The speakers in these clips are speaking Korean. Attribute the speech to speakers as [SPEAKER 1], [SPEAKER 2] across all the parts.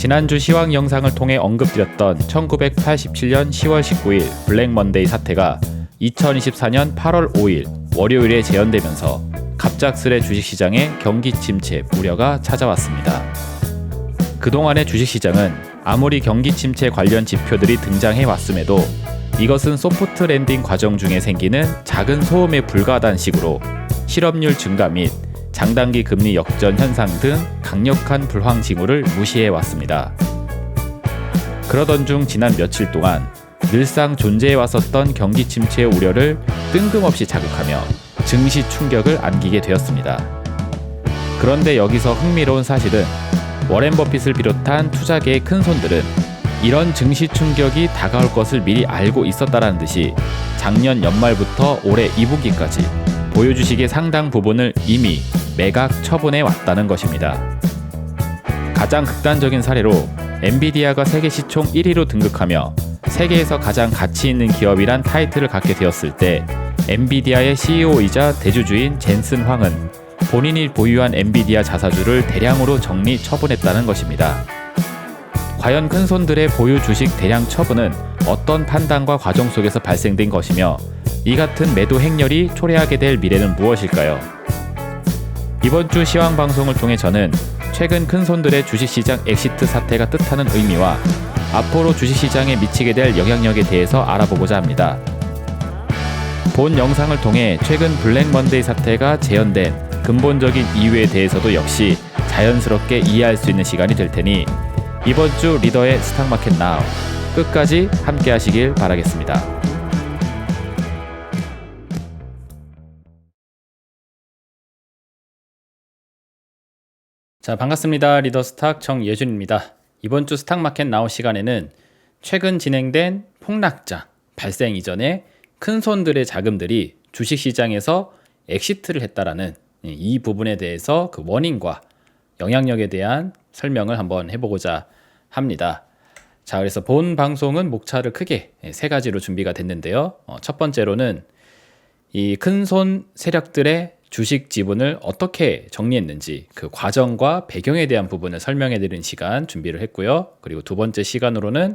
[SPEAKER 1] 지난주 시황 영상을 통해 언급드렸던 1987년 10월 19일 블랙 먼데이 사태가 2024년 8월 5일 월요일에 재현되면서 갑작스레 주식시장에 경기 침체 우려가 찾아왔습니다. 그동안의 주식시장은 아무리 경기 침체 관련 지표들이 등장해 왔음에도 이것은 소프트 랜딩 과정 중에 생기는 작은 소음에 불과하다는 식으로 실업률 증가 및 장단기 금리 역전 현상 등 강력한 불황 징후를 무시해 왔습니다. 그러던 중 지난 며칠 동안 늘상 존재해 왔었던 경기 침체의 우려를 뜬금없이 자극하며 증시 충격을 안기게 되었습니다. 그런데 여기서 흥미로운 사실은 워렌 버핏을 비롯한 투자계의 큰손들은 이런 증시 충격이 다가올 것을 미리 알고 있었다라는 듯이 작년 연말부터 올해 2분기까지 보유 주식의 상당 부분을 이미 매각 처분해 왔다는 것입니다. 가장 극단적인 사례로 엔비디아가 세계 시총 1위로 등극하며 세계에서 가장 가치 있는 기업이란 타이틀을 갖게 되었을 때 엔비디아의 CEO이자 대주주인 젠슨 황은 본인이 보유한 엔비디아 자사주를 대량으로 정리 처분했다는 것입니다. 과연 큰손들의 보유 주식 대량 처분은 어떤 판단과 과정 속에서 발생된 것이며 이 같은 매도 행렬이 초래하게 될 미래는 무엇일까요? 이번 주 시황 방송을 통해 저는 최근 큰손들의 주식시장 엑시트 사태가 뜻하는 의미와 앞으로 주식시장에 미치게 될 영향력에 대해서 알아보고자 합니다. 본 영상을 통해 최근 블랙 먼데이 사태가 재현된 근본적인 이유에 대해서도 역시 자연스럽게 이해할 수 있는 시간이 될 테니 이번 주 리더의 스탁마켓 나우 끝까지 함께 하시길 바라겠습니다. 자, 반갑습니다. 리더 스탁 정예준입니다. 이번 주 스탁마켓 나우 시간에는 최근 진행된 폭락장 발생 이전에 큰손들의 자금들이 주식시장에서 엑시트를 했다라는 이 부분에 대해서 그 원인과 영향력에 대한 설명을 한번 해보고자 합니다. 자, 그래서 본 방송은 목차를 크게 세 가지로 준비가 됐는데요. 첫 번째로는 이 큰손 세력들의 주식 지분을 어떻게 정리했는지 그 과정과 배경에 대한 부분을 설명해드리는 시간 준비를 했고요. 그리고 두 번째 시간으로는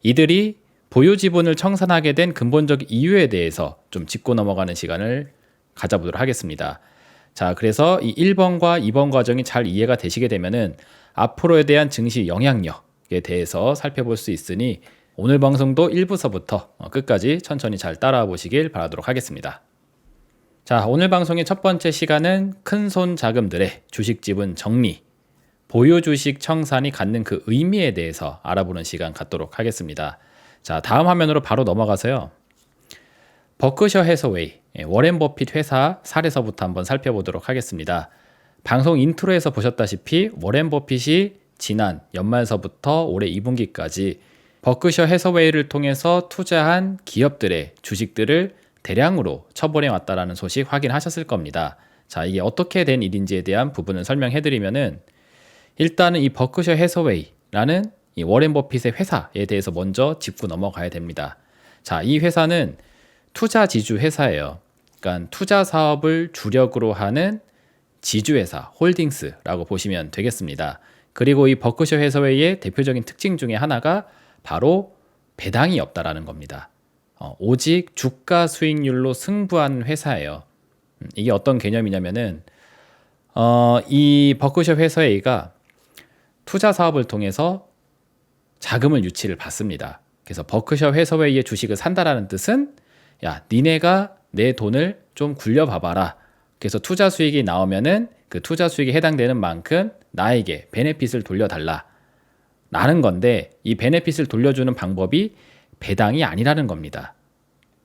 [SPEAKER 1] 이들이 보유 지분을 청산하게 된 근본적 이유에 대해서 좀 짚고 넘어가는 시간을 가져보도록 하겠습니다. 자, 그래서 이 1번과 2번 과정이 잘 이해가 되시게 되면은 앞으로에 대한 증시 영향력에 대해서 살펴볼 수 있으니 오늘 방송도 1부서부터 끝까지 천천히 잘 따라와 보시길 바라도록 하겠습니다. 자, 오늘 방송의 첫 번째 시간은 큰손 자금들의 주식 지분 정리, 보유 주식 청산이 갖는 그 의미에 대해서 알아보는 시간 갖도록 하겠습니다. 자, 다음 화면으로 바로 넘어가서요. 버크셔 해서웨이, 워렌 버핏 회사 사례서부터 한번 살펴보도록 하겠습니다. 방송 인트로에서 보셨다시피 워렌 버핏이 지난 연말서부터 올해 2분기까지 버크셔 해서웨이를 통해서 투자한 기업들의 주식들을 대량으로 처분해 왔다라는 소식 확인하셨을 겁니다. 자, 이게 어떻게 된 일인지에 대한 부분을 설명해 드리면은 일단은 이 버크셔 해서웨이라는 이 워렌 버핏의 회사에 대해서 먼저 짚고 넘어가야 됩니다. 자, 이 회사는 투자 지주 회사예요. 그러니까 투자 사업을 주력으로 하는 지주회사, 홀딩스라고 보시면 되겠습니다. 그리고 이 버크셔 해서웨이의 대표적인 특징 중에 하나가 바로 배당이 없다라는 겁니다. 오직 주가 수익률로 승부하는 회사예요. 이게 어떤 개념이냐면은 이 버크셔 해서웨이가 투자 사업을 통해서 자금을 유치를 받습니다. 그래서 버크셔 해서웨이의 주식을 산다라는 뜻은 야, 니네가 내 돈을 좀 굴려봐봐라. 그래서 투자 수익이 나오면은 그 투자 수익에 해당되는 만큼 나에게 베네핏을 돌려달라. 라는 건데 이 베네핏을 돌려주는 방법이 배당이 아니라는 겁니다.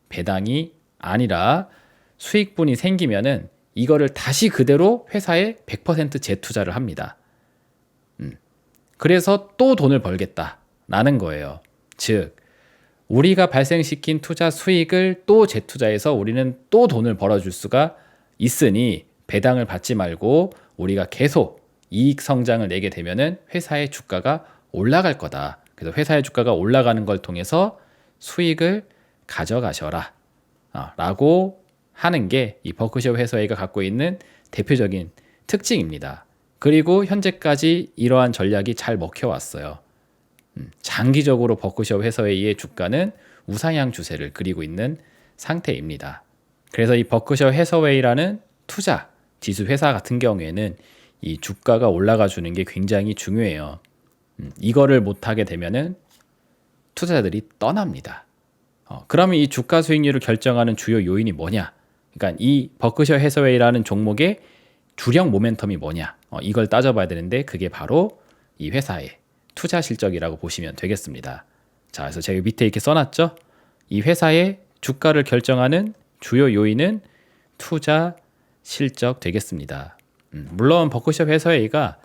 [SPEAKER 1] 배당이 아니라 수익분이 생기면은 이거를 다시 그대로 회사에 100% 재투자를 합니다. 그래서 또 돈을 벌겠다라는 거예요. 즉 우리가 발생시킨 투자 수익을 또 재투자해서 우리는 또 돈을 벌어줄 수가 있으니 배당을 받지 말고 우리가 계속 이익 성장을 내게 되면은 회사의 주가가 올라갈 거다. 그래서 회사의 주가가 올라가는 걸 통해서 수익을 가져가셔라 라고 하는 게 이 버크셔 해서웨이가 갖고 있는 대표적인 특징입니다. 그리고 현재까지 이러한 전략이 잘 먹혀왔어요. 장기적으로 버크셔 해서웨이의 주가는 우상향 추세를 그리고 있는 상태입니다. 그래서 이 버크셔 해서웨이라는 투자 지수 회사 같은 경우에는 이 주가가 올라가 주는 게 굉장히 중요해요. 이거를 못하게 되면은 투자자들이 떠납니다. 그러면 이 주가 수익률을 결정하는 주요 요인이 뭐냐? 그러니까 이 버크셔 해서웨이라는 종목의 주력 모멘텀이 뭐냐? 이걸 따져봐야 되는데 그게 바로 이 회사의 투자 실적이라고 보시면 되겠습니다. 자, 그래서 제가 밑에 이렇게 써놨죠? 이 회사의 주가를 결정하는 주요 요인은 투자 실적 되겠습니다. 물론 버크셔 해서웨이가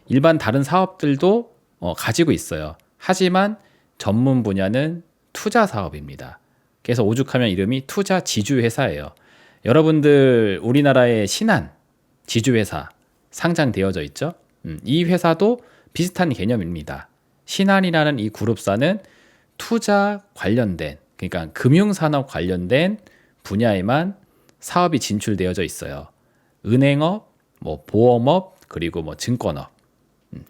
[SPEAKER 1] 일반 다른 사업들도 가지고 있어요. 하지만 전문 분야는 투자 사업입니다. 그래서 오죽하면 이름이 투자 지주회사예요. 여러분들 우리나라의 신한 지주회사 상장되어져 있죠? 이 회사도 비슷한 개념입니다. 신한이라는 이 그룹사는 투자 관련된, 그러니까 금융산업 관련된 분야에만 사업이 진출되어져 있어요. 은행업, 보험업, 그리고 증권업,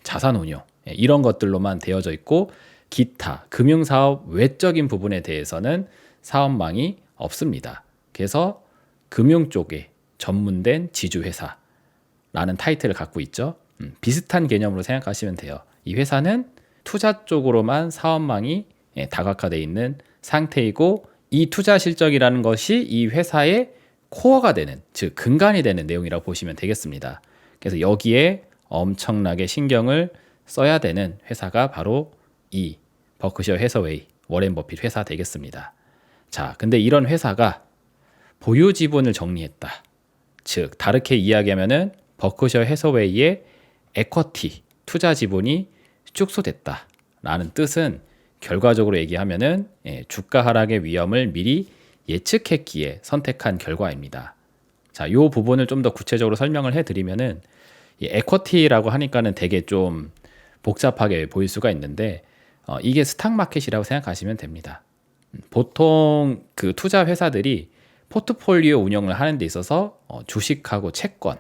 [SPEAKER 1] 자산운용 이런 것들로만 되어져 있고 기타 금융사업 외적인 부분에 대해서는 사업망이 없습니다. 그래서 금융 쪽에 전문된 지주회사라는 타이틀을 갖고 있죠. 비슷한 개념으로 생각하시면 돼요. 이 회사는 투자 쪽으로만 사업망이 다각화되어 있는 상태이고 이 투자 실적이라는 것이 이 회사의 코어가 되는, 즉 근간이 되는 내용이라고 보시면 되겠습니다. 그래서 여기에 엄청나게 신경을 써야 되는 회사가 바로 이 버크셔 해서웨이 워렌 버핏 회사 되겠습니다. 자, 근데 이런 회사가 보유 지분을 정리했다. 즉 다르게 이야기하면은 버크셔 해서웨이의 에쿼티 투자 지분이 축소됐다라는 뜻은 결과적으로 얘기하면은 주가 하락의 위험을 미리 예측했기에 선택한 결과입니다. 자, 이 부분을 좀 더 구체적으로 설명을 해드리면은 이 에쿼티라고 하니까는 되게 좀 복잡하게 보일 수가 있는데 이게 스탁마켓이라고 생각하시면 됩니다. 보통 그 투자 회사들이 포트폴리오 운영을 하는 데 있어서 주식하고 채권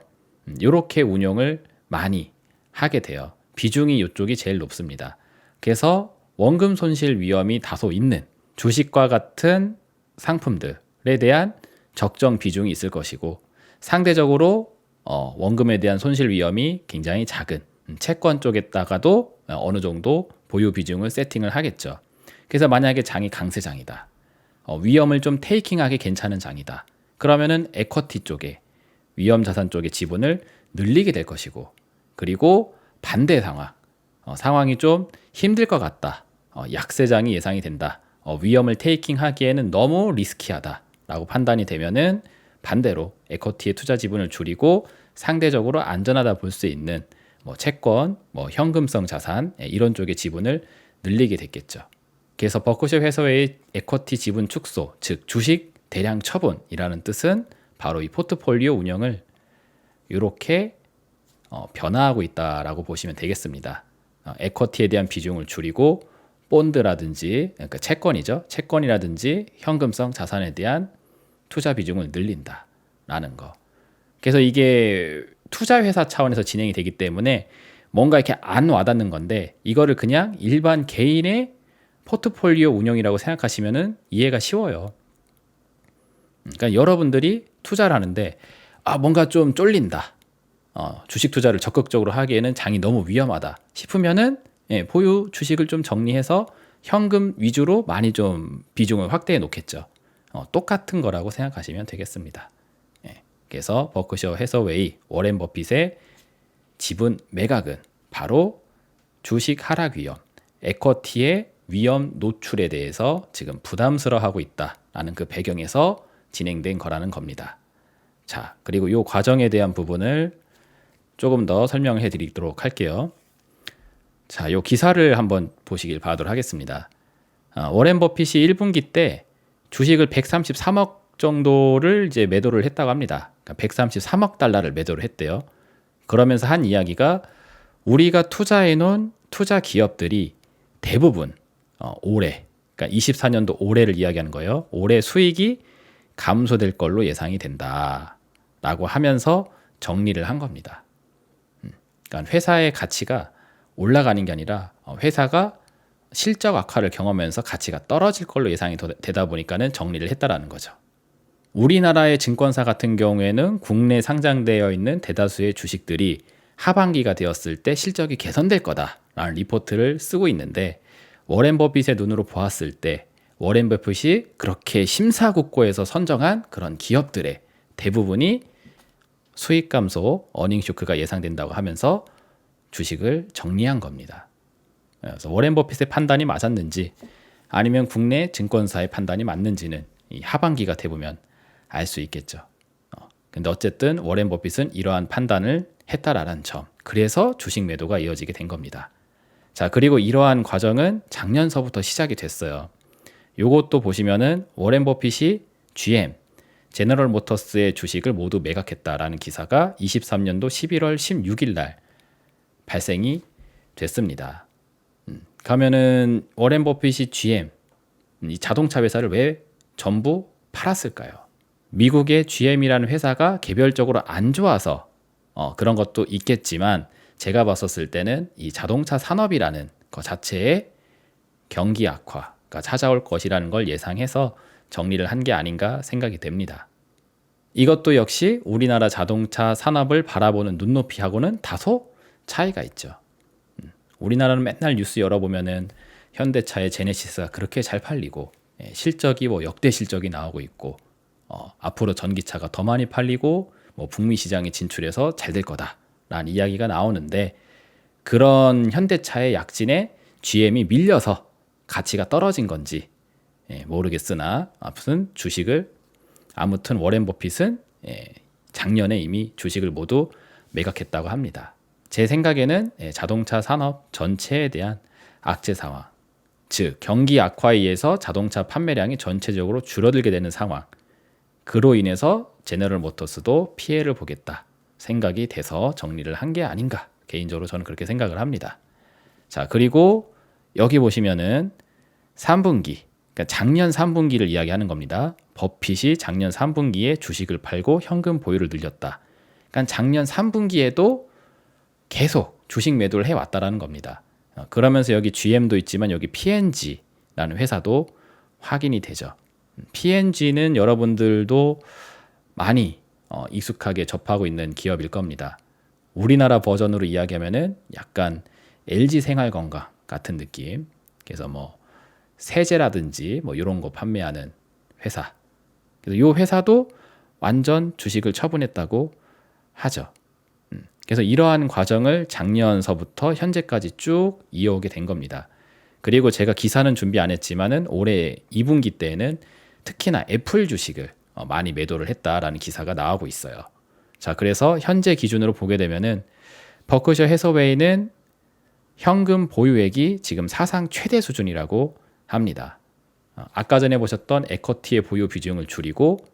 [SPEAKER 1] 이렇게 운영을 많이 하게 돼요. 비중이 이쪽이 제일 높습니다. 그래서 원금 손실 위험이 다소 있는 주식과 같은 상품들에 대한 적정 비중이 있을 것이고 상대적으로 원금에 대한 손실 위험이 굉장히 작은 채권 쪽에다가도 어느 정도 보유 비중을 세팅을 하겠죠. 그래서 만약에 장이 강세장이다. 위험을 좀 테이킹하기 괜찮은 장이다. 그러면은 에쿼티 쪽에 위험 자산 쪽의 지분을 늘리게 될 것이고 그리고 반대 상황이 좀 힘들 것 같다. 약세장이 예상이 된다. 위험을 테이킹하기에는 너무 리스키하다라고 판단이 되면은 반대로 에쿼티의 투자 지분을 줄이고 상대적으로 안전하다 볼 수 있는 채권, 현금성 자산 이런 쪽의 지분을 늘리게 됐겠죠. 그래서 버크셔 해서웨이 에쿼티 지분 축소, 즉 주식 대량 처분이라는 뜻은 바로 이 포트폴리오 운영을 이렇게 변화하고 있다라고 보시면 되겠습니다. 에쿼티에 대한 비중을 줄이고 본드라든지 그러니까 채권이죠. 채권이라든지 현금성 자산에 대한 투자 비중을 늘린다라는 거. 그래서 이게 투자 회사 차원에서 진행이 되기 때문에 뭔가 이렇게 안 와닿는 건데 이거를 그냥 일반 개인의 포트폴리오 운영이라고 생각하시면은 이해가 쉬워요. 그러니까 여러분들이 투자를 하는데 뭔가 좀 쫄린다. 주식 투자를 적극적으로 하기에는 장이 너무 위험하다 싶으면은 보유 주식을 좀 정리해서 현금 위주로 많이 좀 비중을 확대해 놓겠죠. 똑같은 거라고 생각하시면 되겠습니다. 그래서 버크셔 해서웨이 워렌 버핏의 지분 매각은 바로 주식 하락 위험, 에쿼티의 위험 노출에 대해서 지금 부담스러워하고 있다라는 그 배경에서 진행된 거라는 겁니다. 자, 그리고 이 과정에 대한 부분을 조금 더 설명을 해드리도록 할게요. 자, 이 기사를 한번 보시길 바라도록 하겠습니다. 워렌 버핏이 1분기 때 주식을 133억 정도를 이제 매도를 했다고 합니다. 그러니까 133억 달러를 매도를 했대요. 그러면서 한 이야기가 우리가 투자해 놓은 투자 기업들이 대부분 올해, 그러니까 24년도 올해를 이야기하는 거예요. 올해 수익이 감소될 걸로 예상이 된다라고 하면서 정리를 한 겁니다. 그러니까 회사의 가치가 올라가는 게 아니라 회사가 실적 악화를 경험하면서 가치가 떨어질 걸로 예상이 되다 보니까는 정리를 했다라는 거죠. 우리나라의 증권사 같은 경우에는 국내 상장되어 있는 대다수의 주식들이 하반기가 되었을 때 실적이 개선될 거다라는 리포트를 쓰고 있는데, 워렌 버핏의 눈으로 보았을 때 워렌 버핏이 그렇게 심사숙고해서 선정한 그런 기업들의 대부분이 수익 감소, 어닝 쇼크가 예상된다고 하면서 주식을 정리한 겁니다. 그래서 워렌 버핏의 판단이 맞았는지 아니면 국내 증권사의 판단이 맞는지는 이 하반기가 돼보면 알 수 있겠죠. 근데 어쨌든 워렌 버핏은 이러한 판단을 했다라는 점, 그래서 주식 매도가 이어지게 된 겁니다. 자, 그리고 이러한 과정은 작년서부터 시작이 됐어요. 요것도 보시면은 워렌 버핏이 GM, 제너럴 모터스의 주식을 모두 매각했다라는 기사가 23년도 11월 16일 날 발생이 됐습니다. 그러면은 워렌 버핏이 GM, 이 자동차 회사를 왜 전부 팔았을까요? 미국의 GM이라는 회사가 개별적으로 안 좋아서 그런 것도 있겠지만, 제가 봤었을 때는 이 자동차 산업이라는 것 자체에 경기 악화가 찾아올 것이라는 걸 예상해서 정리를 한 게 아닌가 생각이 됩니다. 이것도 역시 우리나라 자동차 산업을 바라보는 눈높이하고는 다소 차이가 있죠. 우리나라는 맨날 뉴스 열어보면은 현대차의 제네시스가 그렇게 잘 팔리고, 실적이 뭐 역대 실적이 나오고 있고, 앞으로 전기차가 더 많이 팔리고 뭐 북미 시장에 진출해서 잘 될 거다라는 이야기가 나오는데, 그런 현대차의 약진에 GM이 밀려서 가치가 떨어진 건지 모르겠으나, 아무튼 워렌 버핏은 작년에 이미 주식을 모두 매각했다고 합니다. 제 생각에는 자동차 산업 전체에 대한 악재 상황, 즉 경기 악화에 의해서 자동차 판매량이 전체적으로 줄어들게 되는 상황, 그로 인해서 제너럴 모터스도 피해를 보겠다 생각이 돼서 정리를 한 게 아닌가, 개인적으로 저는 그렇게 생각을 합니다. 자, 그리고 여기 보시면은 3분기, 그러니까 작년 3분기를 이야기하는 겁니다. 버핏이 작년 3분기에 주식을 팔고 현금 보유를 늘렸다. 그러니까 작년 3분기에도 계속 주식 매도를 해왔다라는 겁니다. 그러면서 여기 GM도 있지만 여기 P&G라는 회사도 확인이 되죠. P&G는 여러분들도 많이 익숙하게 접하고 있는 기업일 겁니다. 우리나라 버전으로 이야기하면은 약간 LG생활건강 같은 느낌. 그래서 뭐 세제라든지 뭐 이런 거 판매하는 회사. 그래서 이 회사도 완전 주식을 처분했다고 하죠. 그래서 이러한 과정을 작년서부터 현재까지 쭉 이어오게 된 겁니다. 그리고 제가 기사는 준비 안 했지만은 올해 2분기 때에는 특히나 애플 주식을 많이 매도를 했다라는 기사가 나오고 있어요. 자, 그래서 현재 기준으로 보게 되면은 버크셔 해서웨이는 현금 보유액이 지금 사상 최대 수준이라고 합니다. 아까 전에 보셨던 에쿼티의 보유 비중을 줄이고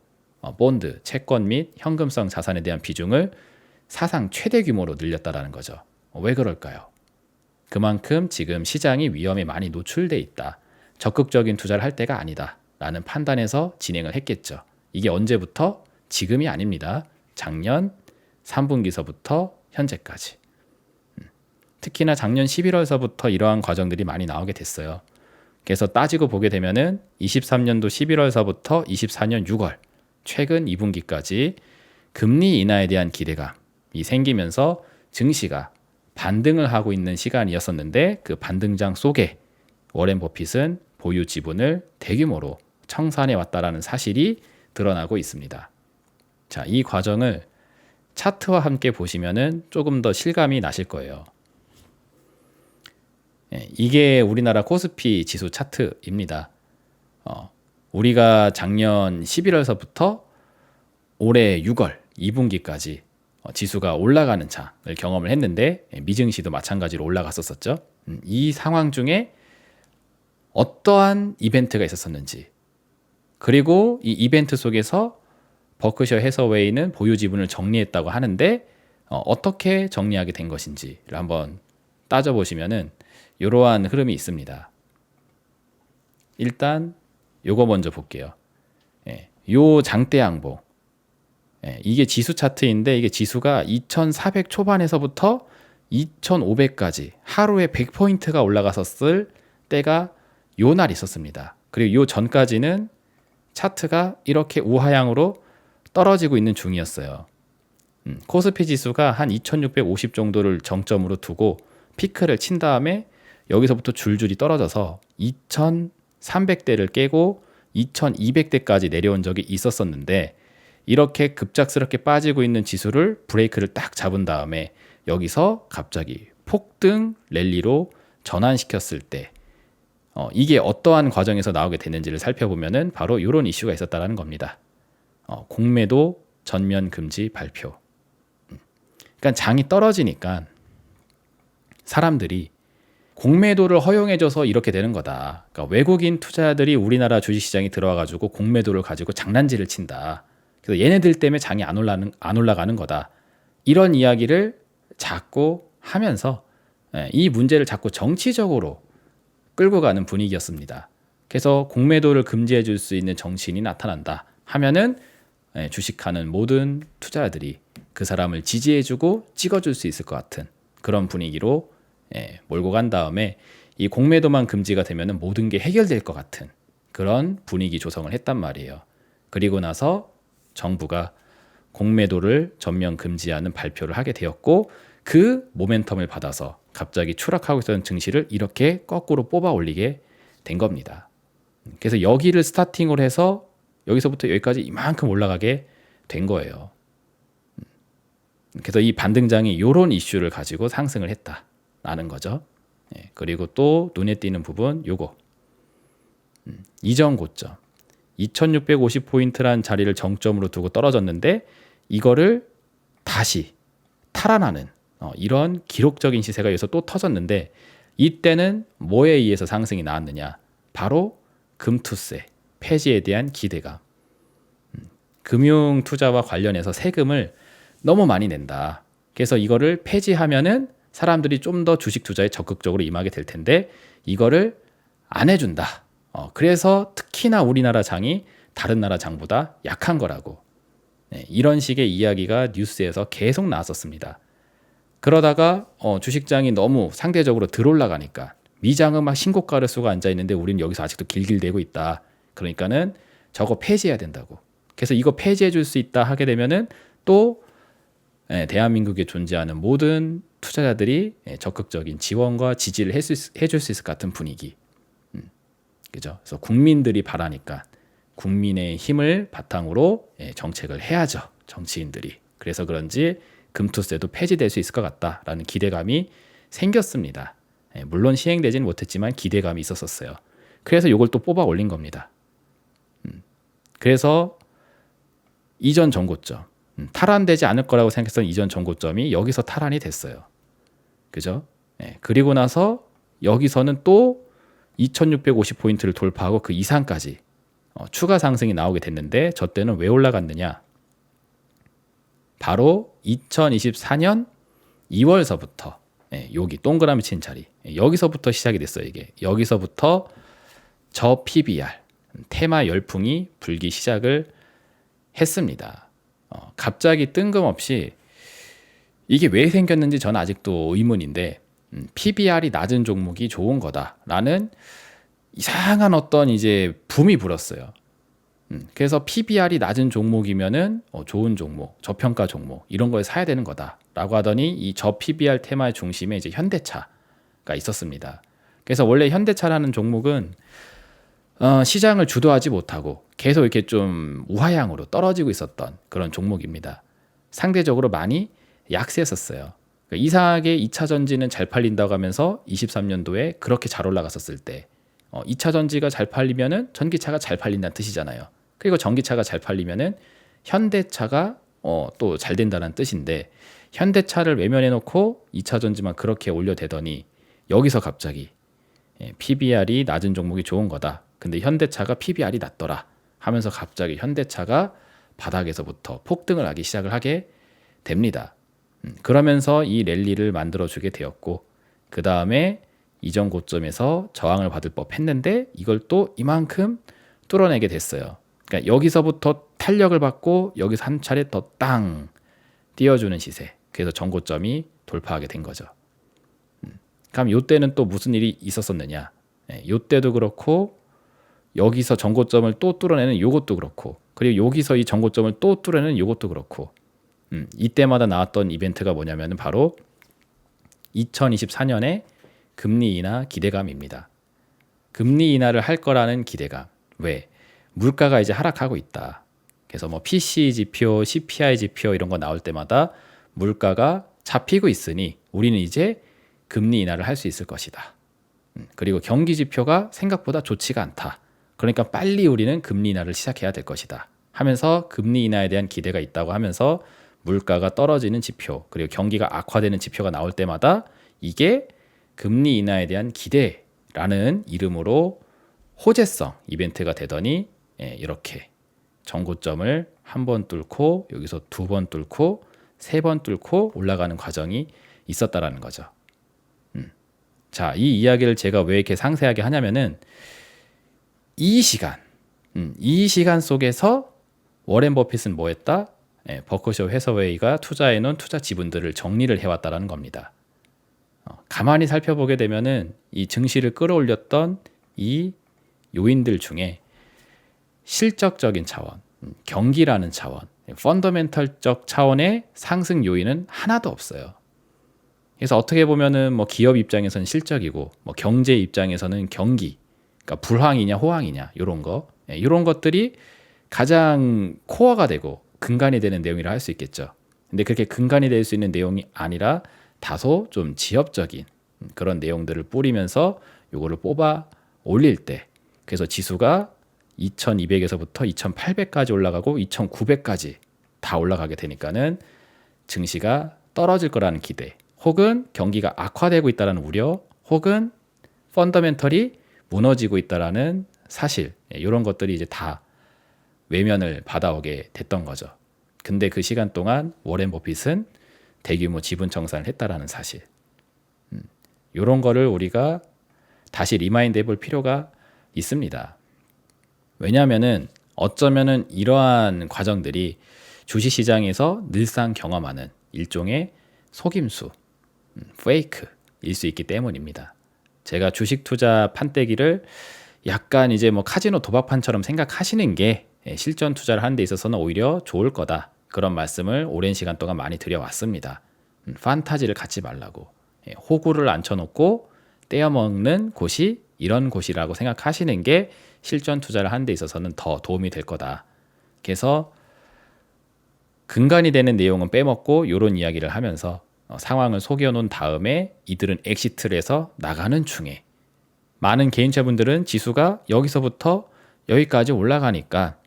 [SPEAKER 1] 본드, 채권 및 현금성 자산에 대한 비중을 사상 최대 규모로 늘렸다라는 거죠. 왜 그럴까요? 그만큼 지금 시장이 위험에 많이 노출돼 있다. 적극적인 투자를 할 때가 아니다. 라는 판단에서 진행을 했겠죠. 이게 언제부터? 지금이 아닙니다. 작년 3분기서부터 현재까지. 특히나 작년 11월서부터 이러한 과정들이 많이 나오게 됐어요. 그래서 따지고 보게 되면은 23년도 11월서부터 24년 6월, 최근 2분기까지 금리 인하에 대한 기대감이 생기면서 증시가 반등을 하고 있는 시간이었었는데, 그 반등장 속에 워렌 버핏은 보유 지분을 대규모로 청산해 왔다라는 사실이 드러나고 있습니다. 자, 이 과정을 차트와 함께 보시면은 조금 더 실감이 나실 거예요. 이게 우리나라 코스피 지수 차트입니다. 우리가 작년 11월서부터 올해 6월 2분기까지 지수가 올라가는 장을 경험을 했는데, 미증시도 마찬가지로 올라갔었죠. 이 상황 중에 어떠한 이벤트가 있었었는지, 그리고 이 이벤트 속에서 버크셔 해서웨이는 보유 지분을 정리했다고 하는데 어떻게 정리하게 된 것인지를 한번 따져보시면은 이러한 흐름이 있습니다. 일단 요거 먼저 볼게요. 요 장대 양봉, 이게 지수 차트인데, 이게 지수가 2400 초반에서부터 2500까지 하루에 100포인트가 올라갔었을 때가 요 날 있었습니다. 그리고 요 전까지는 차트가 이렇게 우하향으로 떨어지고 있는 중이었어요. 코스피 지수가 한 2650 정도를 정점으로 두고 피크를 친 다음에 여기서부터 줄줄이 떨어져서 2300대를 깨고 2200대까지 내려온 적이 있었었는데, 이렇게 급작스럽게 빠지고 있는 지수를 브레이크를 딱 잡은 다음에 여기서 갑자기 폭등 랠리로 전환시켰을 때 이게 어떠한 과정에서 나오게 됐는지를 살펴보면은 바로 이런 이슈가 있었다는 겁니다. 공매도 전면 금지 발표. 그러니까 장이 떨어지니까 사람들이 공매도를 허용해줘서 이렇게 되는 거다. 그러니까 외국인 투자자들이 우리나라 주식시장에 들어와가지고 공매도를 가지고 장난질을 친다. 그래서 얘네들 때문에 장이 안 올라가는 거다. 이런 이야기를 자꾸 하면서 이 문제를 자꾸 정치적으로 끌고 가는 분위기였습니다. 그래서 공매도를 금지해 줄 수 있는 정치인이 나타난다 하면은 주식하는 모든 투자자들이 그 사람을 지지해주고 찍어줄 수 있을 것 같은 그런 분위기로 몰고 간 다음에 이 공매도만 금지가 되면은 모든 게 해결될 것 같은 그런 분위기 조성을 했단 말이에요. 그리고 나서 정부가 공매도를 전면 금지하는 발표를 하게 되었고, 그 모멘텀을 받아서 갑자기 추락하고 있었던 증시를 이렇게 거꾸로 뽑아 올리게 된 겁니다. 그래서 여기를 스타팅으로 해서 여기서부터 여기까지 이만큼 올라가게 된 거예요. 그래서 이 반등장이 이런 이슈를 가지고 상승을 했다라는 거죠. 그리고 또 눈에 띄는 부분 요거 이전 고점 2650포인트란 자리를 정점으로 두고 떨어졌는데 이거를 다시 탈환하는 이런 기록적인 시세가 여기서 또 터졌는데, 이때는 뭐에 의해서 상승이 나왔느냐? 바로 금투세 폐지에 대한 기대감. 금융 투자와 관련해서 세금을 너무 많이 낸다. 그래서 이거를 폐지하면은 사람들이 좀 더 주식 투자에 적극적으로 임하게 될 텐데 이거를 안 해준다. 그래서 특히나 우리나라 장이 다른 나라 장보다 약한 거라고. 이런 식의 이야기가 뉴스에서 계속 나왔었습니다. 그러다가 주식장이 너무 상대적으로 덜 올라가니까 미장은 막 신고가를 쓰고 앉아 있는데 우리는 여기서 아직도 길길대고 있다. 그러니까는 저거 폐지해야 된다고. 그래서 이거 폐지해 줄 수 있다 하게 되면은 또 대한민국에 존재하는 모든 투자자들이 적극적인 지원과 지지를 해줄 수 있을 것 같은 분위기. 그죠? 그래서 국민들이 바라니까 국민의 힘을 바탕으로 정책을 해야죠. 정치인들이. 그래서 그런지 금투세도 폐지될 수 있을 것 같다라는 기대감이 생겼습니다. 물론 시행되지는 못했지만 기대감이 있었어요. 그래서 이걸 또 뽑아 올린 겁니다. 그래서 이전 전고점 탈환되지 않을 거라고 생각했던 이전 전고점이 여기서 탈환이 됐어요. 그죠? 그리고 나서 여기서는 또 2650포인트를 돌파하고 그 이상까지 추가 상승이 나오게 됐는데, 저 때는 왜 올라갔느냐? 바로 2024년 2월서부터 여기 동그라미 친 자리 여기서부터 시작이 됐어요. 이게 여기서부터 저 PBR 테마 열풍이 불기 시작을 했습니다. 갑자기 뜬금없이 이게 왜 생겼는지 저는 아직도 의문인데, PBR이 낮은 종목이 좋은 거다라는 이상한 어떤 이제 붐이 불었어요. 그래서 PBR이 낮은 종목이면은 좋은 종목, 저평가 종목 이런 걸 사야 되는 거다라고 하더니 이 저 PBR 테마의 중심에 이제 현대차가 있었습니다. 그래서 원래 현대차라는 종목은 시장을 주도하지 못하고 계속 이렇게 좀 우하향으로 떨어지고 있었던 그런 종목입니다. 상대적으로 많이 약세했었어요. 그러니까 이상하게 2차 전지는 잘 팔린다고 하면서 23년도에 그렇게 잘 올라갔었을 때 2차 전지가 잘 팔리면은 전기차가 잘 팔린다는 뜻이잖아요. 그리고 전기차가 잘 팔리면은 현대차가 또 잘 된다는 뜻인데, 현대차를 외면해 놓고 2차 전지만 그렇게 올려대더니 여기서 갑자기 PBR이 낮은 종목이 좋은 거다. 근데 현대차가 PBR이 낮더라 하면서 갑자기 현대차가 바닥에서부터 폭등을 하기 시작을 하게 됩니다. 그러면서 이 랠리를 만들어주게 되었고, 그 다음에 이전 고점에서 저항을 받을 법했는데 이걸 또 이만큼 뚫어내게 됐어요. 그러니까 여기서부터 탄력을 받고 여기서 한 차례 더 땅 띄워주는 시세. 그래서 전고점이 돌파하게 된 거죠. 그럼 요때는 또 무슨 일이 있었었느냐? 요때도 그렇고 여기서 전고점을 또 뚫어내는 요것도 그렇고 그리고 여기서 이 전고점을 또 뚫어내는 요것도 그렇고 이때마다 나왔던 이벤트가 뭐냐면 바로 2024년에 금리 인하 기대감입니다. 금리 인하를 할 거라는 기대감. 왜? 물가가 이제 하락하고 있다. 그래서 뭐 PCE 지표, CPI 지표 이런 거 나올 때마다 물가가 잡히고 있으니 우리는 이제 금리 인하를 할 수 있을 것이다. 그리고 경기 지표가 생각보다 좋지가 않다. 그러니까 빨리 우리는 금리 인하를 시작해야 될 것이다. 하면서 금리 인하에 대한 기대가 있다고 하면서 물가가 떨어지는 지표, 그리고 경기가 악화되는 지표가 나올 때마다 이게 금리 인하에 대한 기대라는 이름으로 호재성 이벤트가 되더니 이렇게 전고점을 한 번 뚫고 여기서 두 번 뚫고 세 번 뚫고 올라가는 과정이 있었다라는 거죠. 자, 이 이야기를 제가 왜 이렇게 상세하게 하냐면은 이 시간 속에서 워렌 버핏은 뭐 했다? 버크셔 해서웨이가 투자해놓은 투자 지분들을 정리를 해왔다라는 겁니다. 가만히 살펴보게 되면은 이 증시를 끌어올렸던 이 요인들 중에 실적적인 차원, 경기라는 차원, 펀더멘털적 차원의 상승 요인은 하나도 없어요. 그래서 어떻게 보면은 뭐 기업 입장에서는 실적이고 뭐 경제 입장에서는 경기, 그러니까 불황이냐 호황이냐 이런 것들이 가장 코어가 되고 근간이 되는 내용이라 할 수 있겠죠. 근데 그렇게 근간이 될 수 있는 내용이 아니라 다소 좀 지엽적인 그런 내용들을 뿌리면서 요거를 뽑아 올릴 때, 그래서 지수가 2200에서부터 2800까지 올라가고 2900까지 다 올라가게 되니까는 증시가 떨어질 거라는 기대, 혹은 경기가 악화되고 있다는 우려, 혹은 펀더멘털이 무너지고 있다라는 사실, 이런 것들이 이제 다 외면을 받아오게 됐던 거죠. 근데 그 시간 동안 워렌 버핏은 대규모 지분 청산을 했다라는 사실, 이런 거를 우리가 다시 리마인드 해볼 필요가 있습니다. 왜냐하면은 어쩌면은 이러한 과정들이 주식시장에서 늘상 경험하는 일종의 속임수, 페이크일 수 있기 때문입니다. 제가 주식 투자 판때기를 약간 이제 뭐 카지노 도박판처럼 생각하시는 게 실전 투자를 하는 데 있어서는 오히려 좋을 거다, 그런 말씀을 오랜 시간 동안 많이 드려왔습니다. 판타지를 갖지 말라고, 호구를 앉혀놓고 떼어먹는 곳이 이런 곳이라고 생각하시는 게 실전 투자를 하는 데 있어서는 더 도움이 될 거다. 그래서 근간이 되는 내용은 빼먹고 이런 이야기를 하면서 상황을 속여놓은 다음에 이들은 엑시트를 해서 나가는 중에 많은 개인차분들은 지수가 여기서부터 여기까지 올라가니까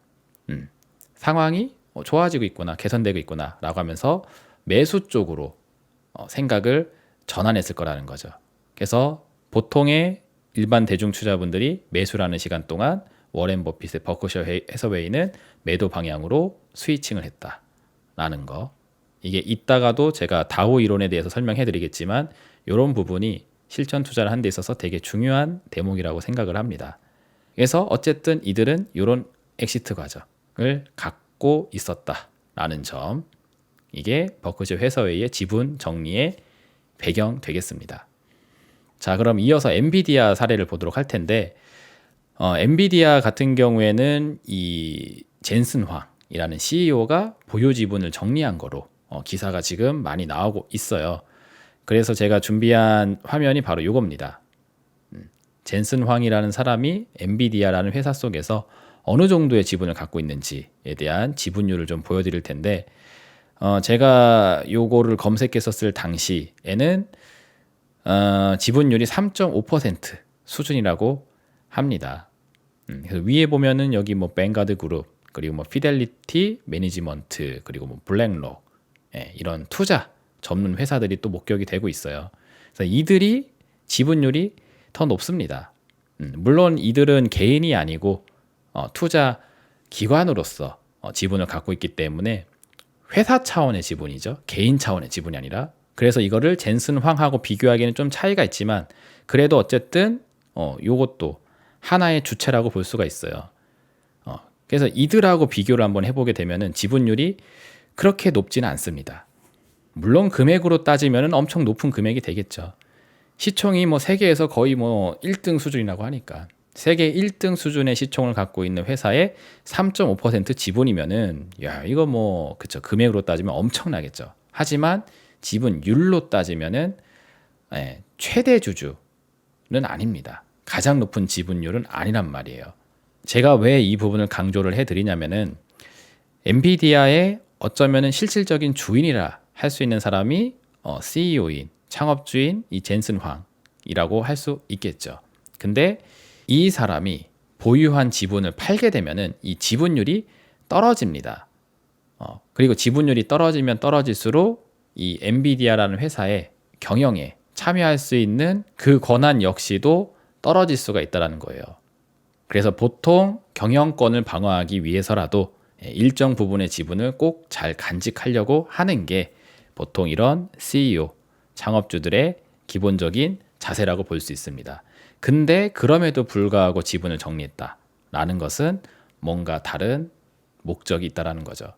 [SPEAKER 1] 상황이 좋아지고 있구나, 개선되고 있구나 라고 하면서 매수 쪽으로 생각을 전환했을 거라는 거죠. 그래서 보통의 일반 대중 투자분들이 매수라는 시간 동안 워렌 버핏의 버크셔 해서웨이는 매도 방향으로 스위칭을 했다라는 거. 이게 이따가도 제가 다오 이론에 대해서 설명해 드리겠지만 이런 부분이 실전 투자를 하는 데 있어서 되게 중요한 대목이라고 생각을 합니다. 그래서 어쨌든 이들은 이런 엑시트 과정을 갖고 있었다라는 점, 이게 버크셔 해서웨이의 지분 정리의 배경 되겠습니다. 자, 그럼 이어서 엔비디아 사례를 보도록 할 텐데, 엔비디아 같은 경우에는 이 젠슨 황이라는 CEO가 보유 지분을 정리한 거로 기사가 지금 많이 나오고 있어요. 그래서 제가 준비한 화면이 바로 이겁니다. 젠슨 황이라는 사람이 엔비디아라는 회사 속에서 어느 정도의 지분을 갖고 있는지에 대한 지분율을 좀 보여드릴 텐데, 제가 요거를 검색했었을 당시에는 지분율이 3.5% 수준이라고 합니다. 그래서 위에 보면은 여기 뭐 뱅가드 그룹, 그리고 뭐 피델리티 매니지먼트, 그리고 뭐 블랙록, 이런 투자 전문 회사들이 또 목격이 되고 있어요. 그래서 이들이 지분율이 더 높습니다. 물론 이들은 개인이 아니고 투자 기관으로서 지분을 갖고 있기 때문에 회사 차원의 지분이죠. 개인 차원의 지분이 아니라. 그래서 이거를 젠슨 황하고 비교하기에는 좀 차이가 있지만 그래도 어쨌든 요것도 하나의 주체라고 볼 수가 있어요. 그래서 이들하고 비교를 한번 해보게 되면은 지분율이 그렇게 높지는 않습니다. 물론 금액으로 따지면은 엄청 높은 금액이 되겠죠. 시총이 뭐 세계에서 거의 뭐 1등 수준이라고 하니까 세계 1등 수준의 시총을 갖고 있는 회사의 3.5% 지분이면은 야, 이거 뭐 그쵸, 금액으로 따지면 엄청나겠죠. 하지만 지분율로 따지면은 최대 주주는 아닙니다. 가장 높은 지분율은 아니란 말이에요. 제가 왜 이 부분을 강조를 해드리냐면은 엔비디아의 어쩌면은 실질적인 주인이라 할 수 있는 사람이 CEO인 창업주인 이 젠슨 황이라고 할 수 있겠죠. 근데 이 사람이 보유한 지분을 팔게 되면은 이 지분율이 떨어집니다. 그리고 지분율이 떨어지면 떨어질수록 이 엔비디아라는 회사의 경영에 참여할 수 있는 그 권한 역시도 떨어질 수가 있다는 거예요. 그래서 보통 경영권을 방어하기 위해서라도 일정 부분의 지분을 꼭 잘 간직하려고 하는 게 보통 이런 CEO, 창업주들의 기본적인 자세라고 볼 수 있습니다. 근데 그럼에도 불구하고 지분을 정리했다라는 것은 뭔가 다른 목적이 있다라는 거죠.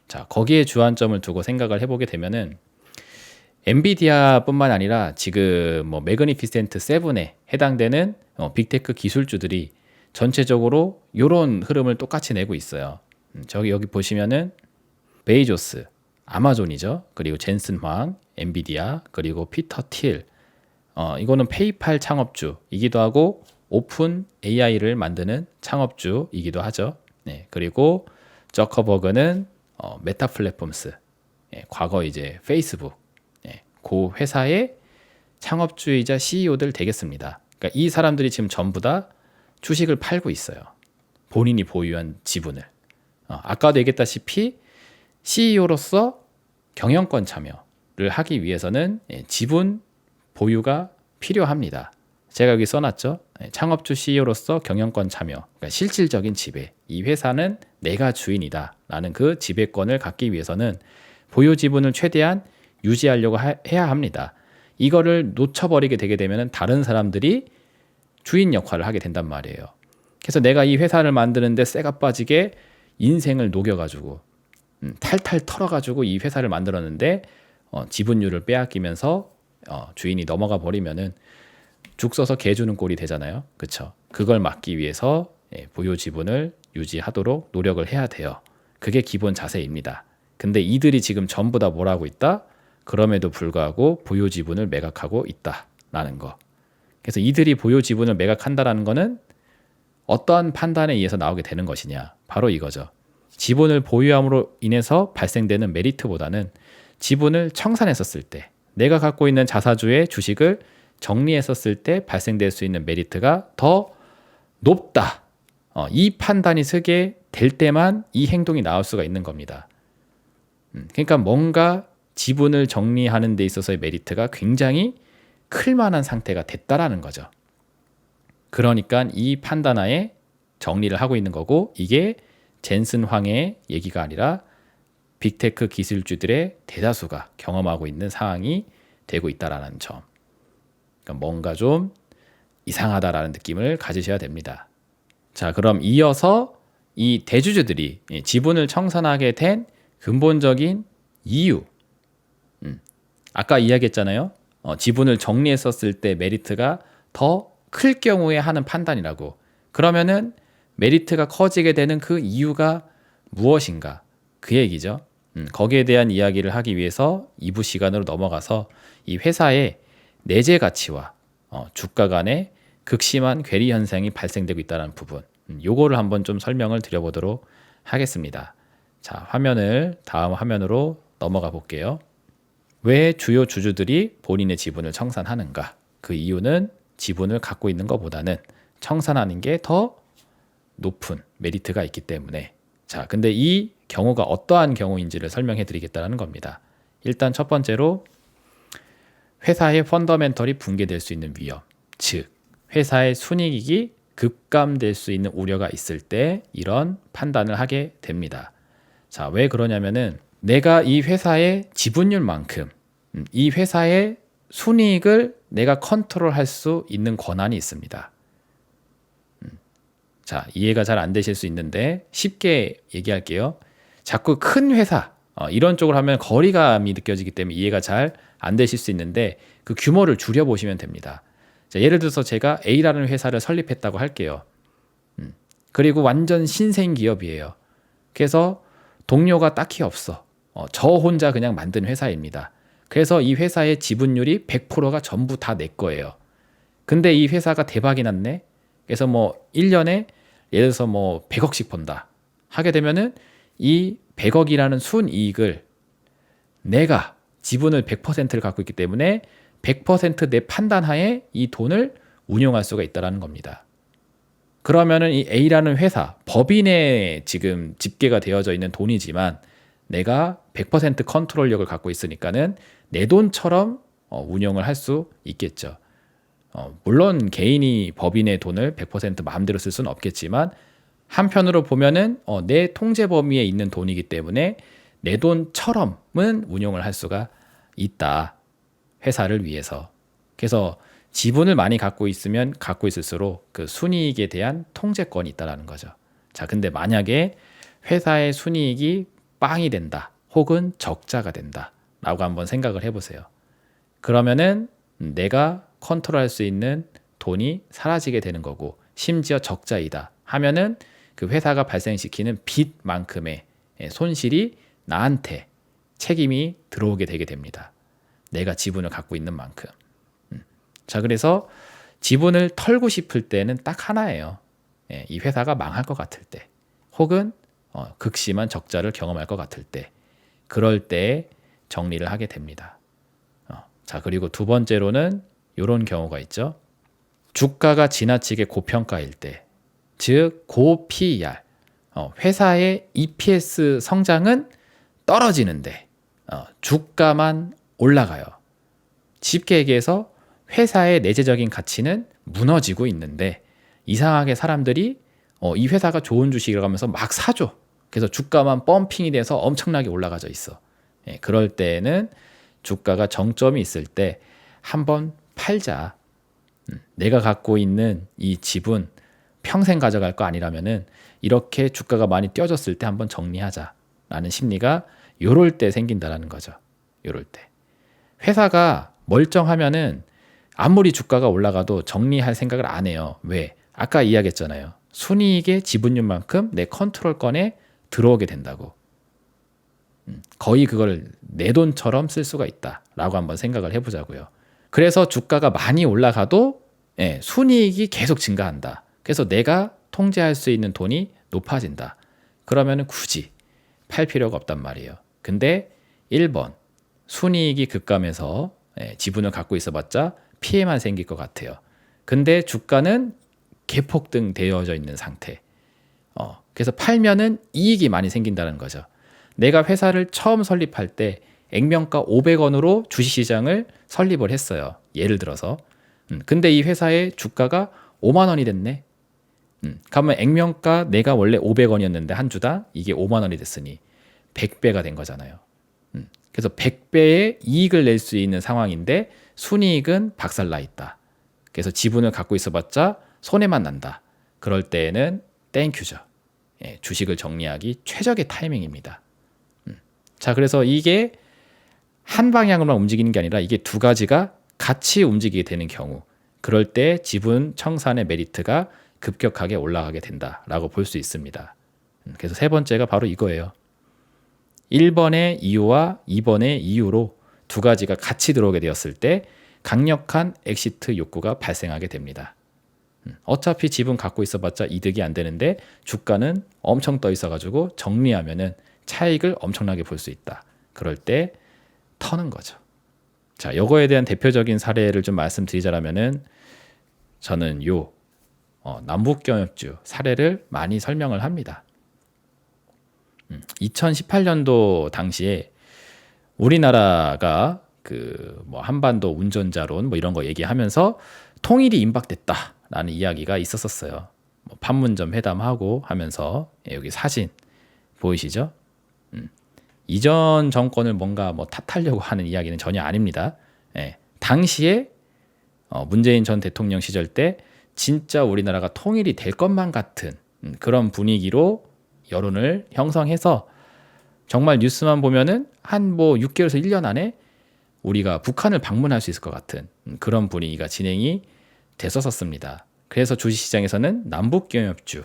[SPEAKER 1] 자, 거기에 주안점을 두고 생각을 해보게 되면은 엔비디아뿐만 아니라 지금 뭐 매그니피센트 7에 해당되는 빅테크 기술주들이 전체적으로 이런 흐름을 똑같이 내고 있어요. 여기 보시면은 베이조스, 아마존이죠. 그리고 젠슨 황, 엔비디아, 그리고 피터 틸. 이거는 페이팔 창업주이기도 하고 오픈 AI를 만드는 창업주이기도 하죠. 네, 그리고 저커버그는 메타 플랫폼스, 과거 이제 페이스북, 그 회사의 창업주이자 CEO들 되겠습니다. 그러니까 이 사람들이 지금 전부 다 주식을 팔고 있어요. 본인이 보유한 지분을. 아까도 얘기했다시피 CEO로서 경영권 참여를 하기 위해서는 지분 보유가 필요합니다. 제가 여기 써놨죠. 창업주 CEO로서 경영권 참여, 그러니까 실질적인 지배. 이 회사는 내가 주인이다 라는 그 지배권을 갖기 위해서는 보유 지분을 최대한 유지하려고 해야 합니다. 이거를 놓쳐버리게 되게 되면 다른 사람들이 주인 역할을 하게 된단 말이에요. 그래서 내가 이 회사를 만드는데 쇠가 빠지게 인생을 녹여가지고 탈탈 털어가지고 이 회사를 만들었는데 지분율을 빼앗기면서 주인이 넘어가 버리면은 죽 써서 개 주는 꼴이 되잖아요. 그렇죠? 그걸 막기 위해서 보유 지분을 유지하도록 노력을 해야 돼요. 그게 기본 자세입니다. 근데 이들이 지금 전부 다 뭘 하고 있다? 그럼에도 불구하고 보유 지분을 매각하고 있다라는 거. 그래서 이들이 보유 지분을 매각한다라는 거는 어떠한 판단에 의해서 나오게 되는 것이냐? 바로 이거죠. 지분을 보유함으로 인해서 발생되는 메리트보다는 지분을 청산했었을 때, 내가 갖고 있는 자사주의 주식을 정리했었을 때 발생될 수 있는 메리트가 더 높다. 이 판단이 서게 될 때만 이 행동이 나올 수가 있는 겁니다. 그러니까 뭔가 지분을 정리하는 데 있어서의 메리트가 굉장히 클 만한 상태가 됐다라는 거죠. 그러니까 이 판단하에 정리를 하고 있는 거고, 이게 젠슨 황의 얘기가 아니라 빅테크 기술주들의 대다수가 경험하고 있는 상황이 되고 있다라는 점. 그러니까 뭔가 좀 이상하다라는 느낌을 가지셔야 됩니다. 자, 그럼 이어서 이 대주주들이 지분을 청산하게 된 근본적인 이유. 아까 이야기했잖아요. 지분을 정리했었을 때 메리트가 더 클 경우에 하는 판단이라고. 그러면은 메리트가 커지게 되는 그 이유가 무엇인가? 그 얘기죠. 거기에 대한 이야기를 하기 위해서 2부 시간으로 넘어가서 이 회사의 내재 가치와 주가 간의 극심한 괴리 현상이 발생되고 있다는 부분. 요거를 한번 좀 설명을 드려보도록 하겠습니다. 자, 다음 화면으로 넘어가 볼게요. 왜 주요 주주들이 본인의 지분을 청산하는가? 그 이유는 지분을 갖고 있는 것보다는 청산하는 게 더 높은 메리트가 있기 때문에. 자, 근데 이 경우가 어떠한 경우인지를 설명해 드리겠다는 겁니다. 일단 첫 번째로 회사의 펀더멘털이 붕괴될 수 있는 위험, 즉 회사의 순이익이 급감될 수 있는 우려가 있을 때 이런 판단을 하게 됩니다. 자, 왜 그러냐면은 내가 이 회사의 지분율만큼 이 회사의 순이익을 내가 컨트롤할 수 있는 권한이 있습니다. 자, 이해가 잘 안 되실 수 있는데 쉽게 얘기할게요. 자꾸 큰 회사 이런 쪽으로 하면 거리감이 느껴지기 때문에 이해가 잘 안 되실 수 있는데, 그 규모를 줄여보시면 됩니다. 자, 예를 들어서 제가 A라는 회사를 설립했다고 할게요. 그리고 완전 신생 기업이에요. 그래서 동료가 딱히 없어. 저 혼자 그냥 만든 회사입니다. 그래서 이 회사의 지분율이 100%가 전부 다 내 거예요. 근데 이 회사가 대박이 났네. 그래서 뭐 1년에 예를 들어서 뭐 100억씩 번다 하게 되면은 이 100억이라는 순이익을 내가 지분을 100%를 갖고 있기 때문에 100% 내 판단하에 이 돈을 운용할 수가 있다는 겁니다. 그러면은 이 A라는 회사, 법인에 지금 집계가 되어져 있는 돈이지만 내가 100% 컨트롤력을 갖고 있으니까는 내 돈처럼 운용을 할 수 있겠죠. 물론 개인이 법인의 돈을 100% 마음대로 쓸 수는 없겠지만 한편으로 보면은 내 통제 범위에 있는 돈이기 때문에 내 돈처럼은 운용을 할 수가 있다. 회사를 위해서. 그래서 지분을 많이 갖고 있으면 갖고 있을수록 그 순이익에 대한 통제권이 있다라는 거죠. 자, 근데 만약에 회사의 순이익이 빵이 된다. 혹은 적자가 된다. 라고 한번 생각을 해보세요. 그러면은 내가 컨트롤할 수 있는 돈이 사라지게 되는 거고 심지어 적자이다 하면은 그 회사가 발생시키는 빚만큼의 손실이 나한테 책임이 들어오게 되게 됩니다. 내가 지분을 갖고 있는 만큼. 자, 그래서 지분을 털고 싶을 때는 딱 하나예요. 이 회사가 망할 것 같을 때 혹은 극심한 적자를 경험할 것 같을 때 그럴 때 정리를 하게 됩니다. 자, 그리고 두 번째로는 이런 경우가 있죠. 주가가 지나치게 고평가일 때, 즉 고 PER, 회사의 EPS 성장은 떨어지는데 주가만 올라가요. 쉽게 얘기해서 회사의 내재적인 가치는 무너지고 있는데 이상하게 사람들이 이 회사가 좋은 주식이라고 하면서 막 사줘. 그래서 주가만 펌핑이 돼서 엄청나게 올라가져 있어. 그럴 때에는 주가가 정점이 있을 때 한번 팔자. 내가 갖고 있는 이 지분 평생 가져갈 거 아니라면은 이렇게 주가가 많이 뛰어졌을 때 한번 정리하자라는 심리가 요럴 때 생긴다라는 거죠. 요럴 때. 회사가 멀쩡하면은 아무리 주가가 올라가도 정리할 생각을 안 해요. 왜? 아까 이야기했잖아요. 순이익의 지분율만큼 내 컨트롤권에 들어오게 된다고. 거의 그걸 내 돈처럼 쓸 수가 있다라고 한번 생각을 해보자고요. 그래서 주가가 많이 올라가도 순이익이 계속 증가한다. 그래서 내가 통제할 수 있는 돈이 높아진다. 그러면 굳이 팔 필요가 없단 말이에요. 근데 1번 순이익이 급감해서 지분을 갖고 있어봤자 피해만 생길 것 같아요. 근데 주가는 개폭등 되어져 있는 상태. 그래서 팔면은 이익이 많이 생긴다는 거죠. 내가 회사를 처음 설립할 때 액면가 500원으로 주식시장을 설립을 했어요. 예를 들어서. 근데 이 회사의 주가가 5만 원이 됐네. 그러면 액면가 내가 원래 500원이었는데 한 주당 이게 5만 원이 됐으니 100배가 된 거잖아요. 그래서 100배의 이익을 낼 수 있는 상황인데 순이익은 박살나 있다. 그래서 지분을 갖고 있어봤자 손해만 난다. 그럴 때에는 땡큐죠. 주식을 정리하기 최적의 타이밍입니다. 자, 그래서 이게 한 방향으로만 움직이는 게 아니라 이게 두 가지가 같이 움직이게 되는 경우, 그럴 때 지분 청산의 메리트가 급격하게 올라가게 된다라고 볼 수 있습니다. 그래서 세 번째가 바로 이거예요. 1번의 이유와 2번의 이유로 두 가지가 같이 들어오게 되었을 때 강력한 엑시트 욕구가 발생하게 됩니다. 어차피 지분 갖고 있어봤자 이득이 안 되는데 주가는 엄청 떠 있어가지고 정리하면은 차익을 엄청나게 볼 수 있다. 그럴 때 터는 거죠. 자, 요거에 대한 대표적인 사례를 좀 말씀드리자면은 저는 남북경협주 사례를 많이 설명을 합니다. 2018년도 당시에 우리나라가 한반도 운전자론 이런 거 얘기하면서 통일이 임박됐다라는 이야기가 있었어요. 판문점 회담하고 하면서 여기 사진 보이시죠? 이전 정권을 뭔가 탓하려고 하는 이야기는 전혀 아닙니다. 당시에 문재인 전 대통령 시절 때 진짜 우리나라가 통일이 될 것만 같은 그런 분위기로 여론을 형성해서 정말 뉴스만 보면은 한 6개월에서 1년 안에 우리가 북한을 방문할 수 있을 것 같은 그런 분위기가 진행이 됐었습니다. 그래서 주식시장에서는 남북경협주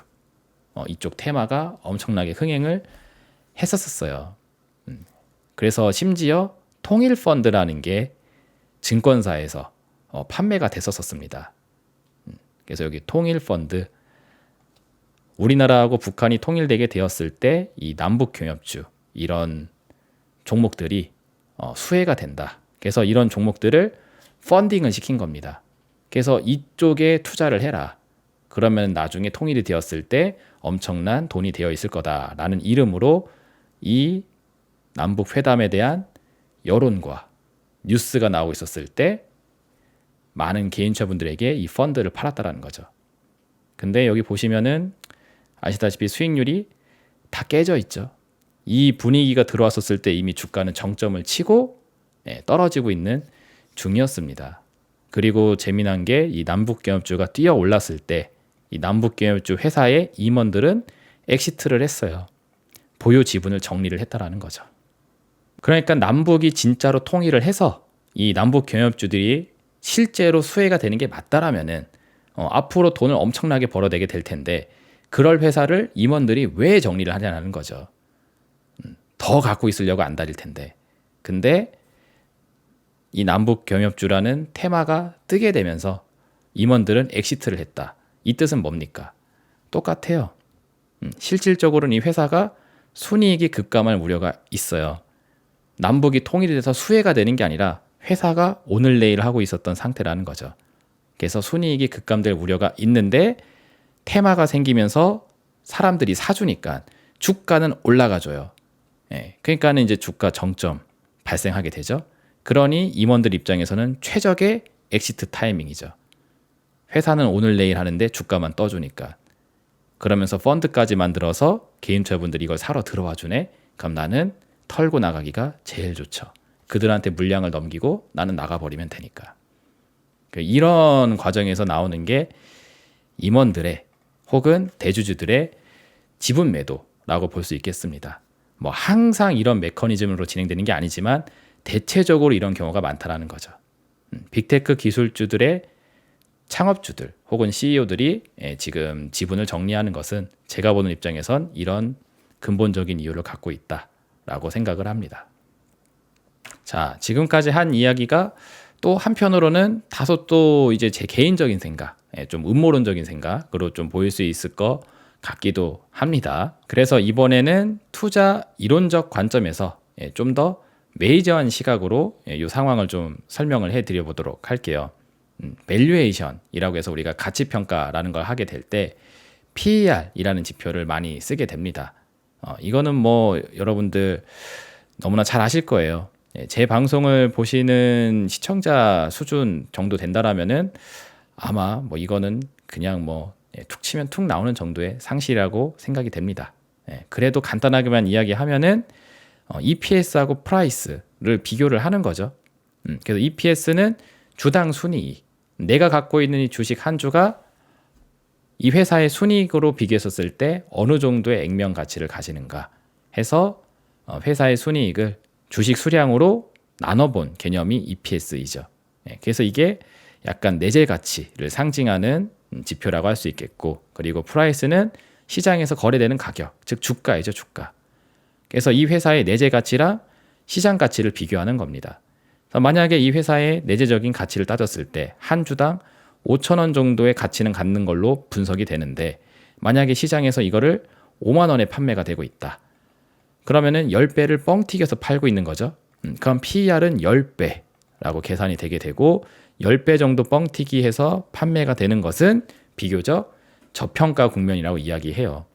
[SPEAKER 1] 이쪽 테마가 엄청나게 흥행을 했었어요. 그래서 심지어 통일펀드라는 게 증권사에서 판매가 됐었습니다. 그래서 여기 통일펀드, 우리나라하고 북한이 통일되게 되었을 때 이 남북경협주 이런 종목들이 수혜가 된다. 그래서 이런 종목들을 펀딩을 시킨 겁니다. 그래서 이쪽에 투자를 해라. 그러면 나중에 통일이 되었을 때 엄청난 돈이 되어 있을 거다라는 이름으로 이 남북 회담에 대한 여론과 뉴스가 나오고 있었을 때 많은 개인차분들에게 이 펀드를 팔았다라는 거죠. 근데 여기 보시면은 아시다시피 수익률이 다 깨져 있죠. 이 분위기가 들어왔었을 때 이미 주가는 정점을 치고 떨어지고 있는 중이었습니다. 그리고 재미난 게 이 남북경협주가 뛰어 올랐을 때 이 남북경협주 회사의 임원들은 엑시트를 했어요. 보유 지분을 정리를 했다라는 거죠. 그러니까 남북이 진짜로 통일을 해서 이 남북경협주들이 실제로 수혜가 되는 게 맞다라면은 앞으로 돈을 엄청나게 벌어내게 될 텐데 그럴 회사를 임원들이 왜 정리를 하냐는 거죠. 더 갖고 있으려고 안 다닐 텐데. 근데 이 남북경협주라는 테마가 뜨게 되면서 임원들은 엑시트를 했다. 이 뜻은 뭡니까? 똑같아요. 실질적으로는 이 회사가 순이익이 급감할 우려가 있어요. 남북이 통일이 돼서 수혜가 되는 게 아니라 회사가 오늘 내일 하고 있었던 상태라는 거죠. 그래서 순이익이 급감될 우려가 있는데 테마가 생기면서 사람들이 사주니까 주가는 올라가줘요. 그러니까는 이제 주가 정점 발생하게 되죠. 그러니 임원들 입장에서는 최적의 엑시트 타이밍이죠. 회사는 오늘 내일 하는데 주가만 떠주니까. 그러면서 펀드까지 만들어서 개인 투자분들이 이걸 사러 들어와 주네. 그럼 나는 털고 나가기가 제일 좋죠. 그들한테 물량을 넘기고 나는 나가버리면 되니까. 이런 과정에서 나오는 게 임원들의 혹은 대주주들의 지분 매도라고 볼 수 있겠습니다. 뭐 항상 이런 메커니즘으로 진행되는 게 아니지만 대체적으로 이런 경우가 많다라는 거죠. 빅테크 기술주들의 창업주들 혹은 CEO들이 지금 지분을 정리하는 것은 제가 보는 입장에선 이런 근본적인 이유를 갖고 있다라고 생각을 합니다. 자, 지금까지 한 이야기가 또 한편으로는 다소 또 이제 제 개인적인 생각, 좀 음모론적인 생각으로 좀 보일 수 있을 것 같기도 합니다. 그래서 이번에는 투자 이론적 관점에서 좀 더 메이저한 시각으로 이 상황을 좀 설명을 해드려 보도록 할게요. 밸류에이션이라고 해서 우리가 가치평가라는 걸 하게 될 때 PER이라는 지표를 많이 쓰게 됩니다. 이거는 뭐 여러분들 너무나 잘 아실 거예요. 제 방송을 보시는 시청자 수준 정도 된다라면은 아마 뭐 이거는 그냥 뭐 툭 치면 툭 나오는 정도의 상식이라고 생각이 됩니다. 그래도 간단하게만 이야기하면은 EPS하고 프라이스를 비교를 하는 거죠. 그래서 EPS는 주당 순이익. 내가 갖고 있는 이 주식 한 주가 이 회사의 순이익으로 비교했었을 때 어느 정도의 액면 가치를 가지는가 해서 회사의 순이익을 주식 수량으로 나눠본 개념이 EPS이죠. 그래서 이게 약간 내재 가치를 상징하는 지표라고 할 수 있겠고, 그리고 프라이스는 시장에서 거래되는 가격, 즉 주가이죠, 주가. 그래서 이 회사의 내재 가치랑 시장 가치를 비교하는 겁니다. 만약에 이 회사의 내재적인 가치를 따졌을 때 한 주당 5,000원 정도의 가치는 갖는 걸로 분석이 되는데, 만약에 시장에서 이거를 5만 원에 판매가 되고 있다. 그러면은 10배를 뻥 튀겨서 팔고 있는 거죠. 그럼 PER은 10배라고 계산이 되게 되고, 10배 정도 뻥 튀기해서 판매가 되는 것은 비교적 저평가 국면이라고 이야기해요.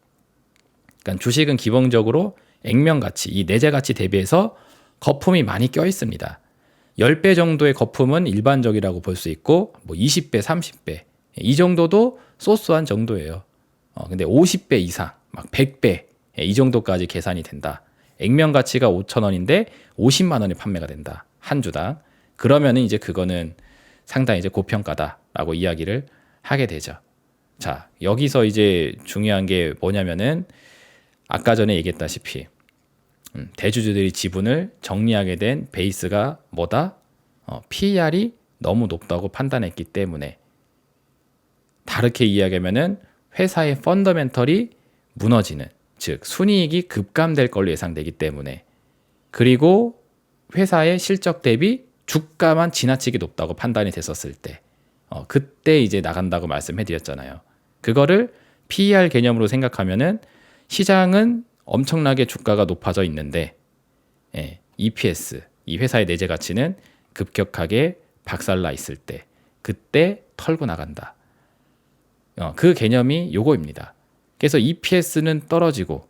[SPEAKER 1] 그러니까 주식은 기본적으로 액면 가치, 이 내재 가치 대비해서 거품이 많이 껴 있습니다. 10배 정도의 거품은 일반적이라고 볼 수 있고, 뭐 20배, 30배 이 정도도 소소한 정도예요. 근데 50배 이상, 막 100배 이 정도까지 계산이 된다. 액면 가치가 5,000원인데 50만 원에 판매가 된다. 한 주당. 그러면은 이제 그거는 상당히 이제 고평가다라고 이야기를 하게 되죠. 자, 여기서 이제 중요한 게 뭐냐면은 아까 전에 얘기했다시피 대주주들이 지분을 정리하게 된 베이스가 뭐다? PER이 너무 높다고 판단했기 때문에, 다르게 이야기하면은 회사의 펀더멘털이 무너지는, 즉 순이익이 급감될 걸로 예상되기 때문에, 그리고 회사의 실적 대비 주가만 지나치게 높다고 판단이 됐었을 때, 그때 이제 나간다고 말씀해 드렸잖아요. 그거를 PER 개념으로 생각하면은 시장은 엄청나게 주가가 높아져 있는데, EPS, 이 회사의 내재 가치는 급격하게 박살나 있을 때, 그때 털고 나간다. 그 개념이 요거입니다. 그래서 EPS는 떨어지고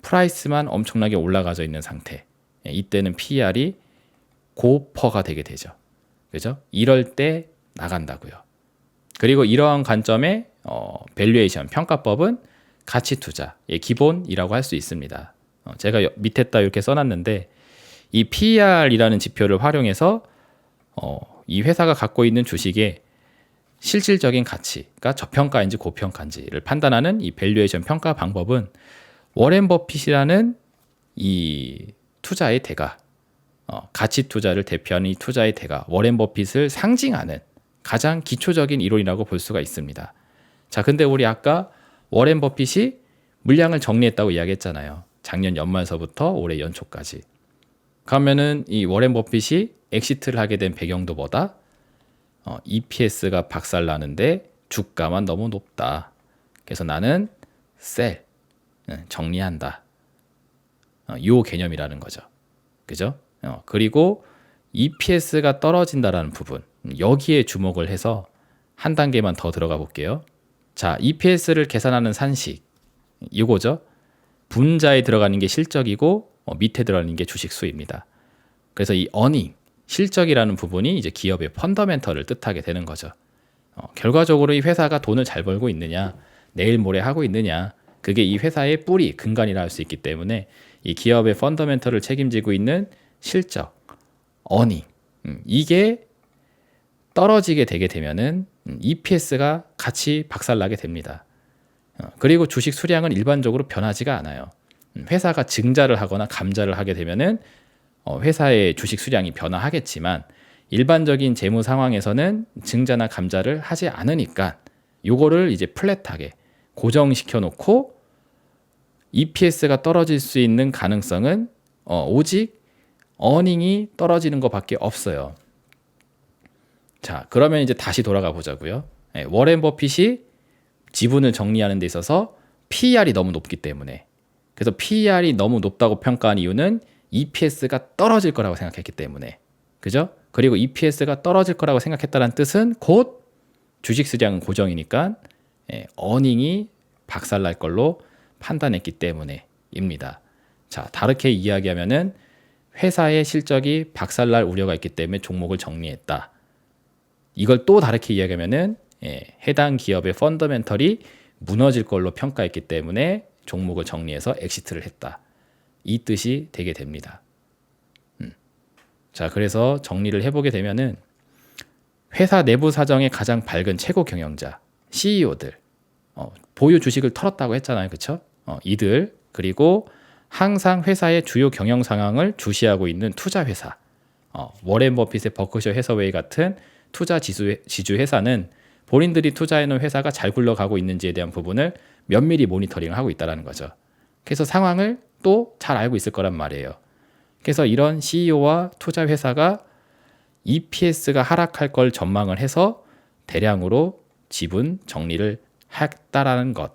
[SPEAKER 1] 프라이스만 엄청나게 올라가져 있는 상태. 이때는 PER이 고퍼가 되게 되죠. 그죠? 이럴 때 나간다고요. 그리고 이러한 관점의 밸류에이션 평가법은 가치 투자의 기본이라고 할 수 있습니다. 제가 밑에다 이렇게 써놨는데, 이 PER이라는 지표를 활용해서 이 회사가 갖고 있는 주식의 실질적인 가치가 저평가인지 고평가인지를 판단하는 이 밸류에이션 평가 방법은 워렌 버핏이라는 이 투자의 대가, 가치 투자를 대표하는 이 투자의 대가 워렌 버핏을 상징하는 가장 기초적인 이론이라고 볼 수가 있습니다. 자, 근데 우리 아까 워렌 버핏이 물량을 정리했다고 이야기했잖아요. 작년 연말서부터 올해 연초까지. 그러면은 이 워렌 버핏이 엑시트를 하게 된 배경도 뭐다? EPS가 박살나는데 주가만 너무 높다. 그래서 나는 셀, 정리한다. 요 개념이라는 거죠. 그죠? 그리고 EPS가 떨어진다라는 부분, 여기에 주목을 해서 한 단계만 더 들어가 볼게요. 자, EPS를 계산하는 산식, 이거죠. 분자에 들어가는 게 실적이고 밑에 들어가는 게 주식 수입니다. 그래서 이 어닝, 실적이라는 부분이 이제 기업의 펀더멘털을 뜻하게 되는 거죠. 결과적으로 이 회사가 돈을 잘 벌고 있느냐, 내일 모레 하고 있느냐, 그게 이 회사의 뿌리, 근간이라 할 수 있기 때문에 이 기업의 펀더멘털을 책임지고 있는 실적, 어닝, 이게 떨어지게 되게 되면은 EPS가 같이 박살나게 됩니다. 그리고 주식 수량은 일반적으로 변하지가 않아요. 회사가 증자를 하거나 감자를 하게 되면은 회사의 주식 수량이 변화하겠지만, 일반적인 재무 상황에서는 증자나 감자를 하지 않으니까 요거를 이제 플랫하게 고정시켜 놓고 EPS가 떨어질 수 있는 가능성은 오직 어닝이 떨어지는 것밖에 없어요. 자, 그러면 이제 다시 돌아가 보자고요. 워렌 버핏이 지분을 정리하는 데 있어서 PER이 너무 높기 때문에, 그래서 PER이 너무 높다고 평가한 이유는 EPS가 떨어질 거라고 생각했기 때문에, 그죠? 그리고 EPS가 떨어질 거라고 생각했다는 뜻은 곧 주식 수량은 고정이니까 어닝이 박살날 걸로 판단했기 때문에입니다. 자, 다르게 이야기하면은 회사의 실적이 박살날 우려가 있기 때문에 종목을 정리했다. 이걸 또 다르게 이야기하면은 해당 기업의 펀더멘털이 무너질 걸로 평가했기 때문에 종목을 정리해서 엑시트를 했다. 이 뜻이 되게 됩니다. 자, 그래서 정리를 해보게 되면은 회사 내부 사정의 가장 밝은 최고 경영자, CEO들, 보유 주식을 털었다고 했잖아요, 그렇죠? 이들, 그리고 항상 회사의 주요 경영 상황을 주시하고 있는 투자 회사, 워렌 버핏의 버크셔 해서웨이 같은 투자 지주 회사는 본인들이 투자해놓은 회사가 잘 굴러가고 있는지에 대한 부분을 면밀히 모니터링을 하고 있다는 거죠. 그래서 상황을 또 잘 알고 있을 거란 말이에요. 그래서 이런 CEO와 투자 회사가 EPS가 하락할 걸 전망을 해서 대량으로 지분 정리를 했다라는 것.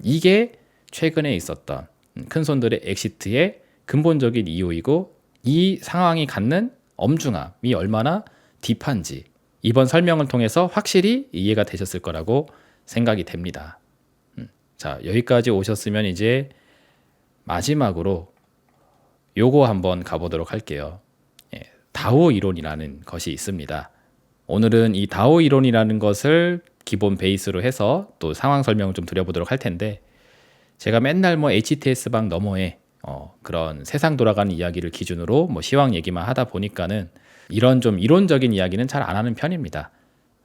[SPEAKER 1] 이게 최근에 있었던 큰 손들의 엑시트의 근본적인 이유이고, 이 상황이 갖는 엄중함이 얼마나 딥한지 이번 설명을 통해서 확실히 이해가 되셨을 거라고 생각이 됩니다. 자, 여기까지 오셨으면 이제 마지막으로 요거 한번 가보도록 할게요. 다오 이론이라는 것이 있습니다. 오늘은 이 다오 이론이라는 것을 기본 베이스로 해서 또 상황 설명을 좀 드려보도록 할 텐데, 제가 맨날 뭐 HTS방 너머에 그런 세상 돌아가는 이야기를 기준으로 뭐 시황 얘기만 하다 보니까는 이런 좀 이론적인 이야기는 잘 안 하는 편입니다.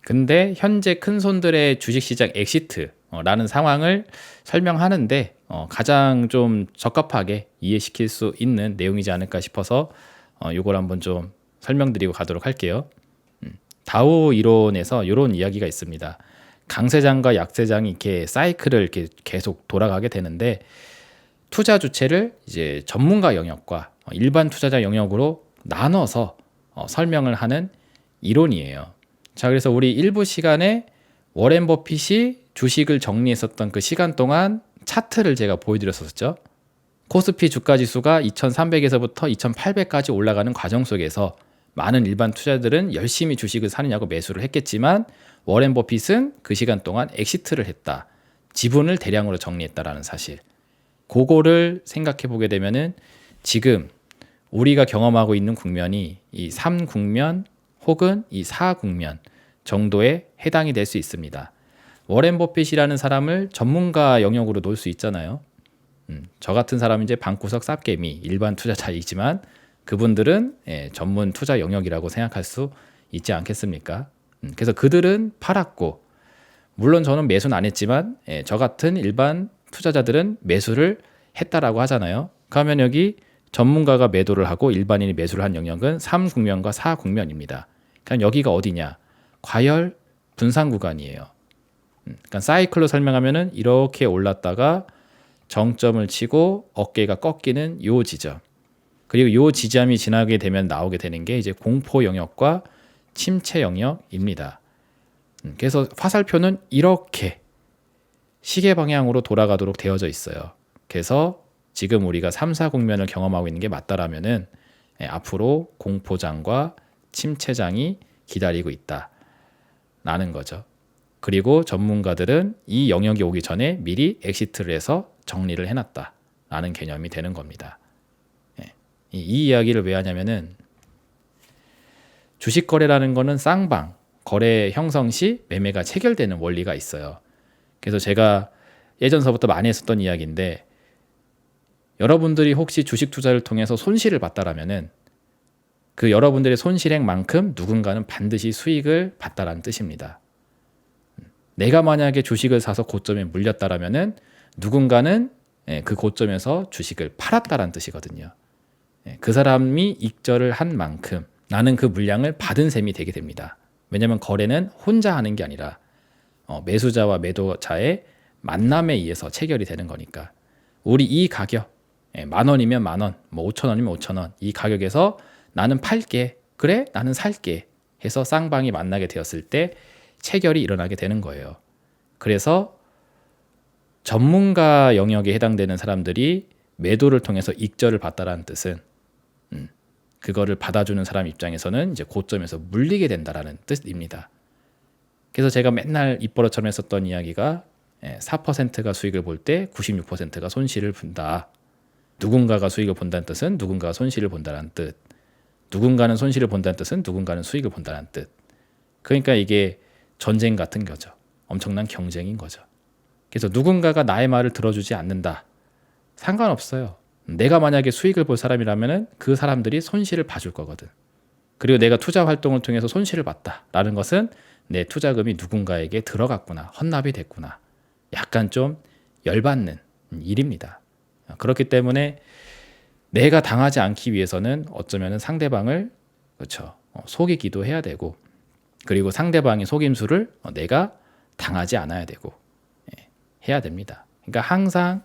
[SPEAKER 1] 근데 현재 큰 손들의 주식시장 엑시트라는 상황을 설명하는데 가장 좀 적합하게 이해시킬 수 있는 내용이지 않을까 싶어서 이걸 한번 좀 설명드리고 가도록 할게요. 다오 이론에서 이런 이야기가 있습니다. 강세장과 약세장이 이렇게 사이클을 이렇게 계속 돌아가게 되는데 투자 주체를 이제 전문가 영역과 일반 투자자 영역으로 나눠서 설명을 하는 이론이에요. 자, 그래서 우리 일부 시간에 워렌 버핏이 주식을 정리했었던 그 시간 동안 차트를 제가 보여드렸었죠. 코스피 주가지수가 2300에서부터 2800까지 올라가는 과정 속에서 많은 일반 투자자들은 열심히 주식을 사느냐고 매수를 했겠지만 워렌 버핏은 그 시간 동안 엑시트를 했다. 지분을 대량으로 정리했다라는 사실. 그거를 생각해 보게 되면은 지금 우리가 경험하고 있는 국면이 이 3국면 혹은 이 4국면 정도에 해당이 될 수 있습니다. 워렌 버핏이라는 사람을 전문가 영역으로 놓을 수 있잖아요. 저 같은 사람은 이제 방구석 쌉개미 일반 투자자이지만 그분들은 전문 투자 영역이라고 생각할 수 있지 않겠습니까? 그래서 그들은 팔았고 물론 저는 매수는 안 했지만 저 같은 일반 투자자들은 매수를 했다라고 하잖아요. 그러면 여기 전문가가 매도를 하고 일반인이 매수를 한 영역은 3국면과 4국면입니다. 그럼 여기가 어디냐? 과열 분산 구간이에요. 그러니까 사이클로 설명하면은 이렇게 올랐다가 정점을 치고 어깨가 꺾이는 요 지점. 그리고 요 지점이 지나게 되면 나오게 되는 게 이제 공포 영역과 침체 영역입니다. 그래서 화살표는 이렇게 시계 방향으로 돌아가도록 되어져 있어요. 그래서 지금 우리가 3, 4국면을 경험하고 있는 게 맞다라면은 앞으로 공포장과 침체장이 기다리고 있다라는 거죠. 그리고 전문가들은 이 영역이 오기 전에 미리 엑시트를 해서 정리를 해놨다라는 개념이 되는 겁니다. 이 이야기를 왜 하냐면은 주식 거래라는 거는 쌍방 거래 형성 시 매매가 체결되는 원리가 있어요. 그래서 제가 예전서부터 많이 했었던 이야기인데 여러분들이 혹시 주식 투자를 통해서 손실을 봤다라면은 그 여러분들의 손실액만큼 누군가는 반드시 수익을 봤다라는 뜻입니다. 내가 만약에 주식을 사서 고점에 물렸다라면은 누군가는 그 고점에서 주식을 팔았다라는 뜻이거든요. 그 사람이 익절을 한 만큼 나는 그 물량을 받은 셈이 되게 됩니다. 왜냐하면 거래는 혼자 하는 게 아니라 매수자와 매도자의 만남에 의해서 체결이 되는 거니까 우리 이 가격 10,000원이면 10,000원, 뭐 5,000원이면 5,000원 이 가격에서 나는 팔게, 그래 나는 살게 해서 쌍방이 만나게 되었을 때 체결이 일어나게 되는 거예요. 그래서 전문가 영역에 해당되는 사람들이 매도를 통해서 익절을 봤다라는 뜻은 그거를 받아주는 사람 입장에서는 이제 고점에서 물리게 된다라는 뜻입니다. 그래서 제가 맨날 입버릇처럼 했었던 이야기가 4%가 수익을 볼 때 96%가 손실을 본다. 누군가가 수익을 본다는 뜻은 누군가가 손실을 본다는 뜻. 누군가는 손실을 본다는 뜻은 누군가는 수익을 본다는 뜻. 그러니까 이게 전쟁 같은 거죠. 엄청난 경쟁인 거죠. 그래서 누군가가 나의 말을 들어주지 않는다. 상관없어요. 내가 만약에 수익을 볼 사람이라면 그 사람들이 손실을 봐줄 거거든. 그리고 내가 투자 활동을 통해서 손실을 봤다라는 것은 내 투자금이 누군가에게 들어갔구나, 헌납이 됐구나. 약간 좀 열받는 일입니다. 그렇기 때문에 내가 당하지 않기 위해서는 어쩌면 상대방을 그렇죠. 속이기도 해야 되고 그리고 상대방의 속임수를 내가 당하지 않아야 되고 해야 됩니다. 그러니까 항상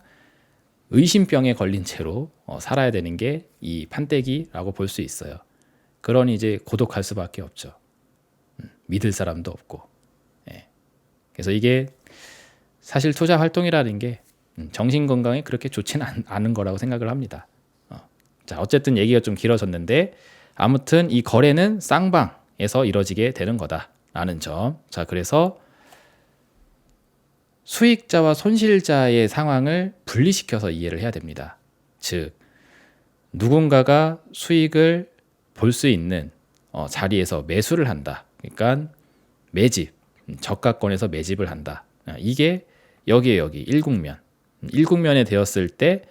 [SPEAKER 1] 의심병에 걸린 채로 살아야 되는 게 이 판때기라고 볼 수 있어요. 그러니 이제 고독할 수밖에 없죠. 믿을 사람도 없고. 그래서 이게 사실 투자 활동이라는 게 정신 건강에 그렇게 좋지는 않은 거라고 생각을 합니다. 자, 어쨌든 얘기가 좀 길어졌는데 아무튼 이 거래는 쌍방에서 이루어지게 되는 거다라는 점. 자, 그래서 수익자와 손실자의 상황을 분리시켜서 이해를 해야 됩니다. 즉 누군가가 수익을 볼 수 있는 자리에서 매수를 한다. 그러니까 매집, 저가권에서 매집을 한다. 이게 여기 1국면. 1국면에 되었을 때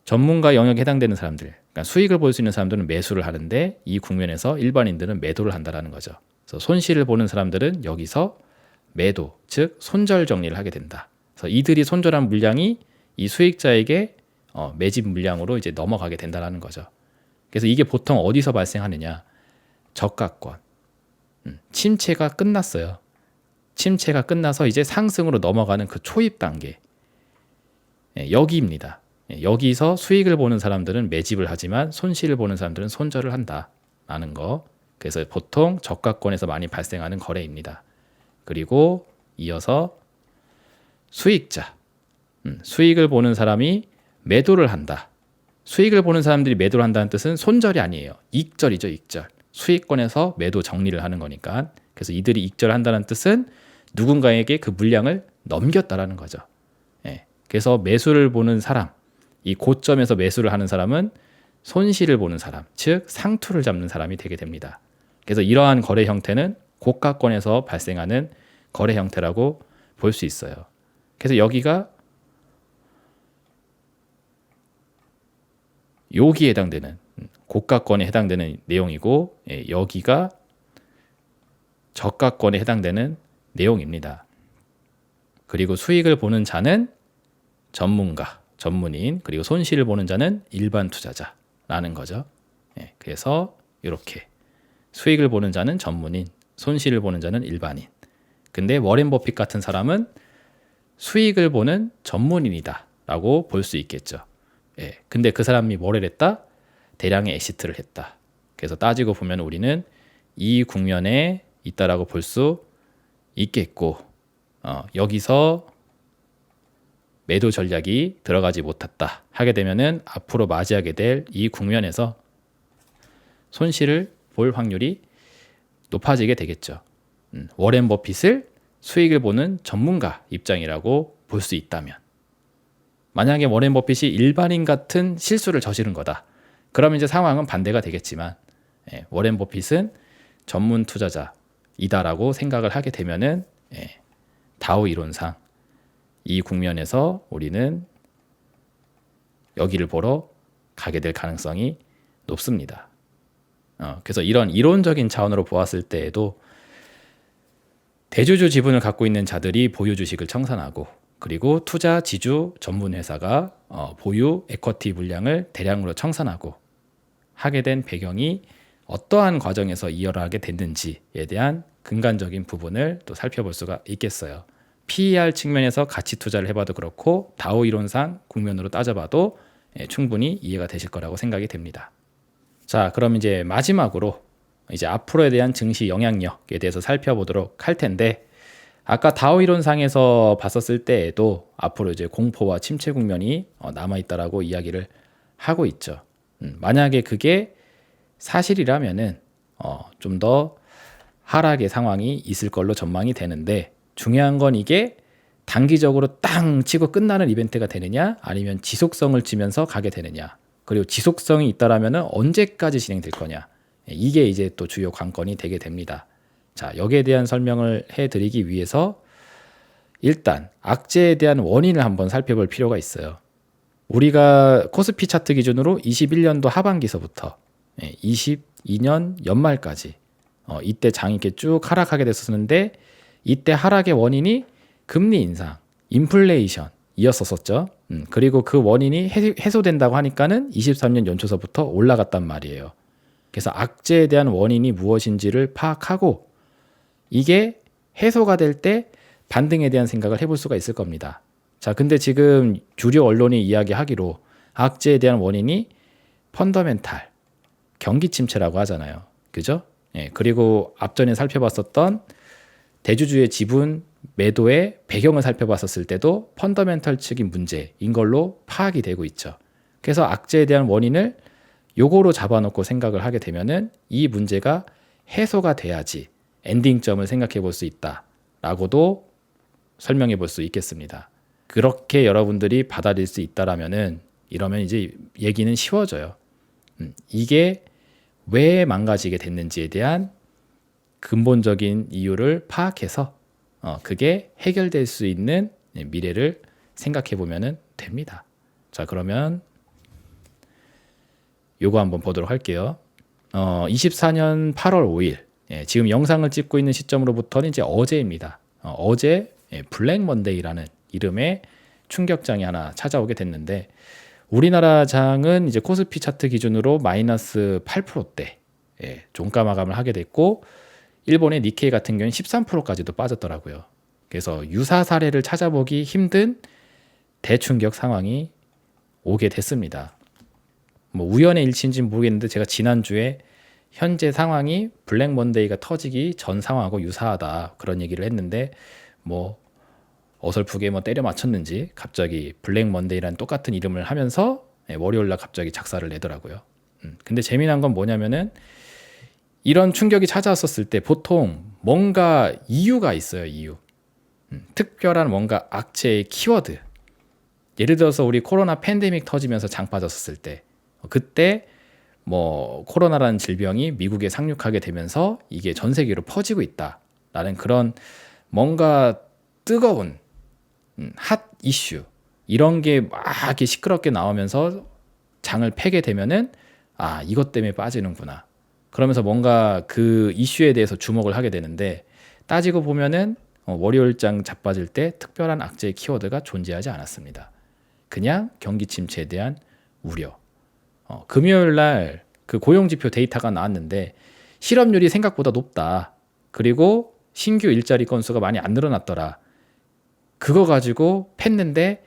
[SPEAKER 1] 전문가 영역에 해당되는 사람들, 그러니까 수익을 볼 수 있는 사람들은 매수를 하는데 이 국면에서 일반인들은 매도를 한다라는 거죠. 그래서 손실을 보는 사람들은 여기서 매도, 즉 손절 정리를 하게 된다. 그래서 이들이 손절한 물량이 이 수익자에게 매집 물량으로 이제 넘어가게 된다라는 거죠. 그래서 이게 보통 어디서 발생하느냐? 저가권, 침체가 끝났어요. 침체가 끝나서 이제 상승으로 넘어가는 그 초입 단계. 여기입니다. 여기서 수익을 보는 사람들은 매집을 하지만 손실을 보는 사람들은 손절을 한다라는 거. 그래서 보통 저가권에서 많이 발생하는 거래입니다. 그리고 이어서 수익자. 수익을 보는 사람이 매도를 한다. 수익을 보는 사람들이 매도를 한다는 뜻은 손절이 아니에요. 익절이죠, 익절. 수익권에서 매도 정리를 하는 거니까. 그래서 이들이 익절을 한다는 뜻은 누군가에게 그 물량을 넘겼다라는 거죠. 그래서 매수를 보는 사람, 이 고점에서 매수를 하는 사람은 손실을 보는 사람, 즉 상투를 잡는 사람이 되게 됩니다. 그래서 이러한 거래 형태는 고가권에서 발생하는 거래 형태라고 볼 수 있어요. 그래서 여기가 여기에 해당되는 고가권에 해당되는 내용이고, 여기가 저가권에 해당되는 내용입니다. 그리고 수익을 보는 자는 전문가, 전문인, 그리고 손실을 보는 자는 일반 투자자라는 거죠. 그래서 이렇게 수익을 보는 자는 전문인, 손실을 보는 자는 일반인. 근데 워렌 버핏 같은 사람은 수익을 보는 전문인이다라고 볼 수 있겠죠. 근데 그 사람이 뭘 했다? 대량의 엑시트를 했다. 그래서 따지고 보면 우리는 이 국면에 있다라고 볼 수 있겠고, 여기서 매도 전략이 들어가지 못했다 하게 되면은 앞으로 맞이하게 될 이 국면에서 손실을 볼 확률이 높아지게 되겠죠. 워렌 버핏을 수익을 보는 전문가 입장이라고 볼 수 있다면, 만약에 워렌 버핏이 일반인 같은 실수를 저지른 거다. 그러면 이제 상황은 반대가 되겠지만, 워렌 버핏은 전문 투자자이다라고 생각을 하게 되면은 다우 이론상 이 국면에서 우리는 여기를 보러 가게 될 가능성이 높습니다. 그래서 이런 이론적인 차원으로 보았을 때에도 대주주 지분을 갖고 있는 자들이 보유 주식을 청산하고, 그리고 투자 지주 전문 회사가 보유 에쿼티 물량을 대량으로 청산하고 하게 된 배경이 어떠한 과정에서 이어가게 됐는지에 대한 근간적인 부분을 또 살펴볼 수가 있겠어요. PER 측면에서 가치 투자를 해봐도 그렇고, 다우 이론상 국면으로 따져봐도 충분히 이해가 되실 거라고 생각이 됩니다. 자, 그럼 이제 마지막으로 이제 앞으로에 대한 증시 영향력에 대해서 살펴보도록 할 텐데, 아까 다우 이론상에서 봤었을 때에도 앞으로 이제 공포와 침체 국면이 남아있다라고 이야기를 하고 있죠. 만약에 그게 사실이라면은 좀 더 하락의 상황이 있을 걸로 전망이 되는데, 중요한 건 이게 단기적으로 땅 치고 끝나는 이벤트가 되느냐, 아니면 지속성을 지면서 가게 되느냐, 그리고 지속성이 있다라면은 언제까지 진행될 거냐, 이게 이제 또 주요 관건이 되게 됩니다. 자, 여기에 대한 설명을 해드리기 위해서 일단 악재에 대한 원인을 한번 살펴볼 필요가 있어요. 우리가 코스피 차트 기준으로 21년도 하반기서부터 22년 연말까지 이때 장이 이렇게 쭉 하락하게 됐었는데, 이때 하락의 원인이 금리 인상, 인플레이션이었었죠. 그리고 그 원인이 해소된다고 하니까는 23년 연초서부터 올라갔단 말이에요. 그래서 악재에 대한 원인이 무엇인지를 파악하고, 이게 해소가 될 때 반등에 대한 생각을 해볼 수가 있을 겁니다. 자, 근데 지금 주류 언론이 이야기하기로 악재에 대한 원인이 펀더멘탈, 경기 침체라고 하잖아요. 그죠? 그리고 앞전에 살펴봤었던 대주주의 지분 매도의 배경을 살펴봤었을 때도 펀더멘털 측인 문제인 걸로 파악이 되고 있죠. 그래서 악재에 대한 원인을 요거로 잡아놓고 생각을 하게 되면은 이 문제가 해소가 돼야지 엔딩점을 생각해 볼 수 있다라고도 설명해 볼 수 있겠습니다. 그렇게 여러분들이 받아들일 수 있다라면은, 이러면 이제 얘기는 쉬워져요. 이게 왜 망가지게 됐는지에 대한 근본적인 이유를 파악해서 그게 해결될 수 있는 미래를 생각해 보면 됩니다. 자, 그러면 요거 한번 보도록 할게요. 24년 8월 5일, 지금 영상을 찍고 있는 시점으로부터는 이제 어제입니다. 어제 블랙 먼데이라는 이름의 충격장이 하나 찾아오게 됐는데, 우리나라 장은 이제 코스피 차트 기준으로 마이너스 8%대 종가 마감을 하게 됐고, 일본의 니케이 같은 경우는 13%까지도 빠졌더라고요. 그래서 유사 사례를 찾아보기 힘든 대충격 상황이 오게 됐습니다. 뭐 우연의 일치인지는 모르겠는데 제가 지난주에 현재 상황이 블랙 먼데이가 터지기 전 상황하고 유사하다 그런 얘기를 했는데 뭐 어설프게 뭐 때려 맞췄는지 갑자기 블랙 먼데이라는 똑같은 이름을 하면서 월요일날 갑자기 작사를 내더라고요. 근데 재미난 건 뭐냐면은 이런 충격이 찾아왔었을 때 보통 뭔가 이유가 있어요. 이유. 특별한 뭔가 악재의 키워드. 예를 들어서 우리 코로나 팬데믹 터지면서 장 빠졌었을 때 그때 뭐 코로나라는 질병이 미국에 상륙하게 되면서 이게 전 세계로 퍼지고 있다라는 그런 뭔가 뜨거운 핫 이슈 이런 게 막 이렇게 시끄럽게 나오면서 장을 패게 되면은 아 이것 때문에 빠지는구나 그러면서 뭔가 그 이슈에 대해서 주목을 하게 되는데 따지고 보면은 월요일장 자빠질 때 특별한 악재의 키워드가 존재하지 않았습니다. 그냥 경기 침체에 대한 우려. 금요일 날 그 고용지표 데이터가 나왔는데 실업률이 생각보다 높다. 그리고 신규 일자리 건수가 많이 안 늘어났더라. 그거 가지고 팼는데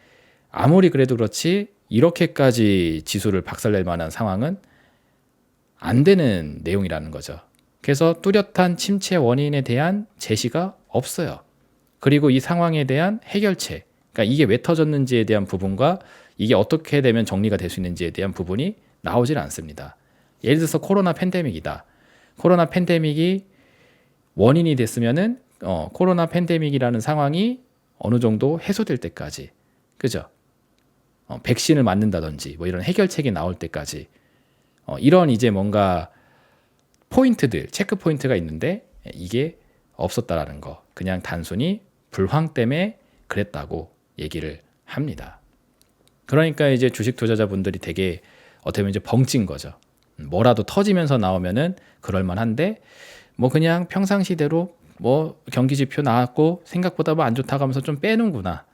[SPEAKER 1] 아무리 그래도 그렇지 이렇게까지 지수를 박살낼 만한 상황은 안 되는 내용이라는 거죠. 그래서 뚜렷한 침체 원인에 대한 제시가 없어요. 그리고 이 상황에 대한 해결책, 그러니까 이게 왜 터졌는지에 대한 부분과 이게 어떻게 되면 정리가 될 수 있는지에 대한 부분이 나오질 않습니다. 예를 들어서 코로나 팬데믹이다. 코로나 팬데믹이 원인이 됐으면은 코로나 팬데믹이라는 상황이 어느 정도 해소될 때까지, 그죠? 백신을 맞는다든지 뭐 이런 해결책이 나올 때까지 이런 이제 뭔가 포인트들, 체크 포인트가 있는데 이게 없었다라는 거. 그냥 단순히 불황 때문에 그랬다고 얘기를 합니다. 그러니까 이제 주식 투자자분들이 되게 어떻게 보면 이제 벙찐 거죠. 뭐라도 터지면서 나오면은 그럴 만한데 뭐 그냥 평상시대로 뭐 경기 지표 나왔고 생각보다 뭐 안 좋다고 하면서 좀 빼는구나.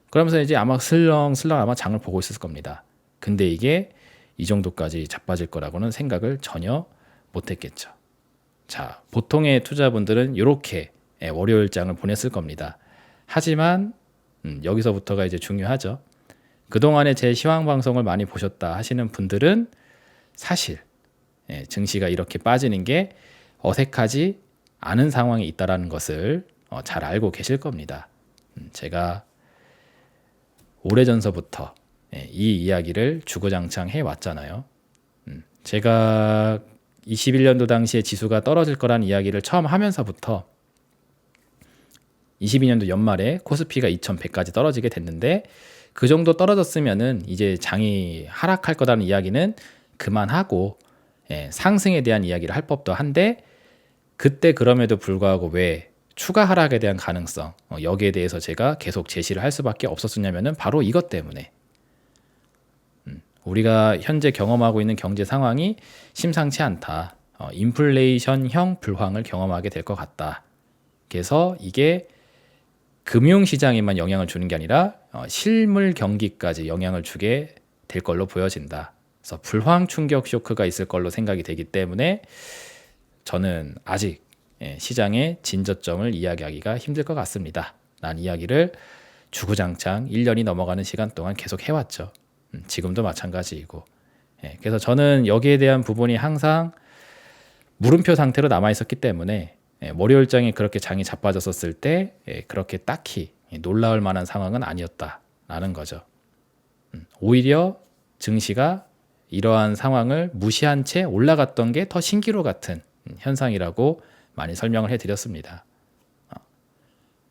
[SPEAKER 1] 그러면서 이제 아마 슬렁슬렁 아마 장을 보고 있을 겁니다. 근데 이게 이 정도까지 자빠질 거라고는 생각을 전혀 못했겠죠. 자, 보통의 투자분들은 이렇게 월요일장을 보냈을 겁니다. 하지만 여기서부터가 이제 중요하죠. 그동안에 제 시황 방송을 많이 보셨다 하시는 분들은 사실 증시가 이렇게 빠지는 게 어색하지 않은 상황에 있다라는 것을 잘 알고 계실 겁니다. 제가 오래전서부터 이 이야기를 주구장창 해왔잖아요. 제가 21년도 당시에 지수가 떨어질 거라는 이야기를 처음 하면서부터 22년도 연말에 코스피가 2100까지 떨어지게 됐는데 그 정도 떨어졌으면은 이제 장이 하락할 거라는 이야기는 그만하고 상승에 대한 이야기를 할 법도 한데 그때 그럼에도 불구하고 왜 추가 하락에 대한 가능성 여기에 대해서 제가 계속 제시를 할 수밖에 없었냐면은 바로 이것 때문에 우리가 현재 경험하고 있는 경제 상황이 심상치 않다. 인플레이션형 불황을 경험하게 될 것 같다. 그래서 이게 금융시장에만 영향을 주는 게 아니라 실물 경기까지 영향을 주게 될 걸로 보여진다. 그래서 불황 충격 쇼크가 있을 걸로 생각이 되기 때문에 저는 아직 시장의 진저점을 이야기하기가 힘들 것 같습니다. 라는 이야기를 주구장창 1년이 넘어가는 시간 동안 계속 해왔죠. 지금도 마찬가지이고. 그래서 저는 여기에 대한 부분이 항상 물음표 상태로 남아있었기 때문에 월요일장이 그렇게 장이 자빠졌었을 때 그렇게 딱히 놀라울 만한 상황은 아니었다라는 거죠. 오히려 증시가 이러한 상황을 무시한 채 올라갔던 게 더 신기루 같은 현상이라고 많이 설명을 해드렸습니다.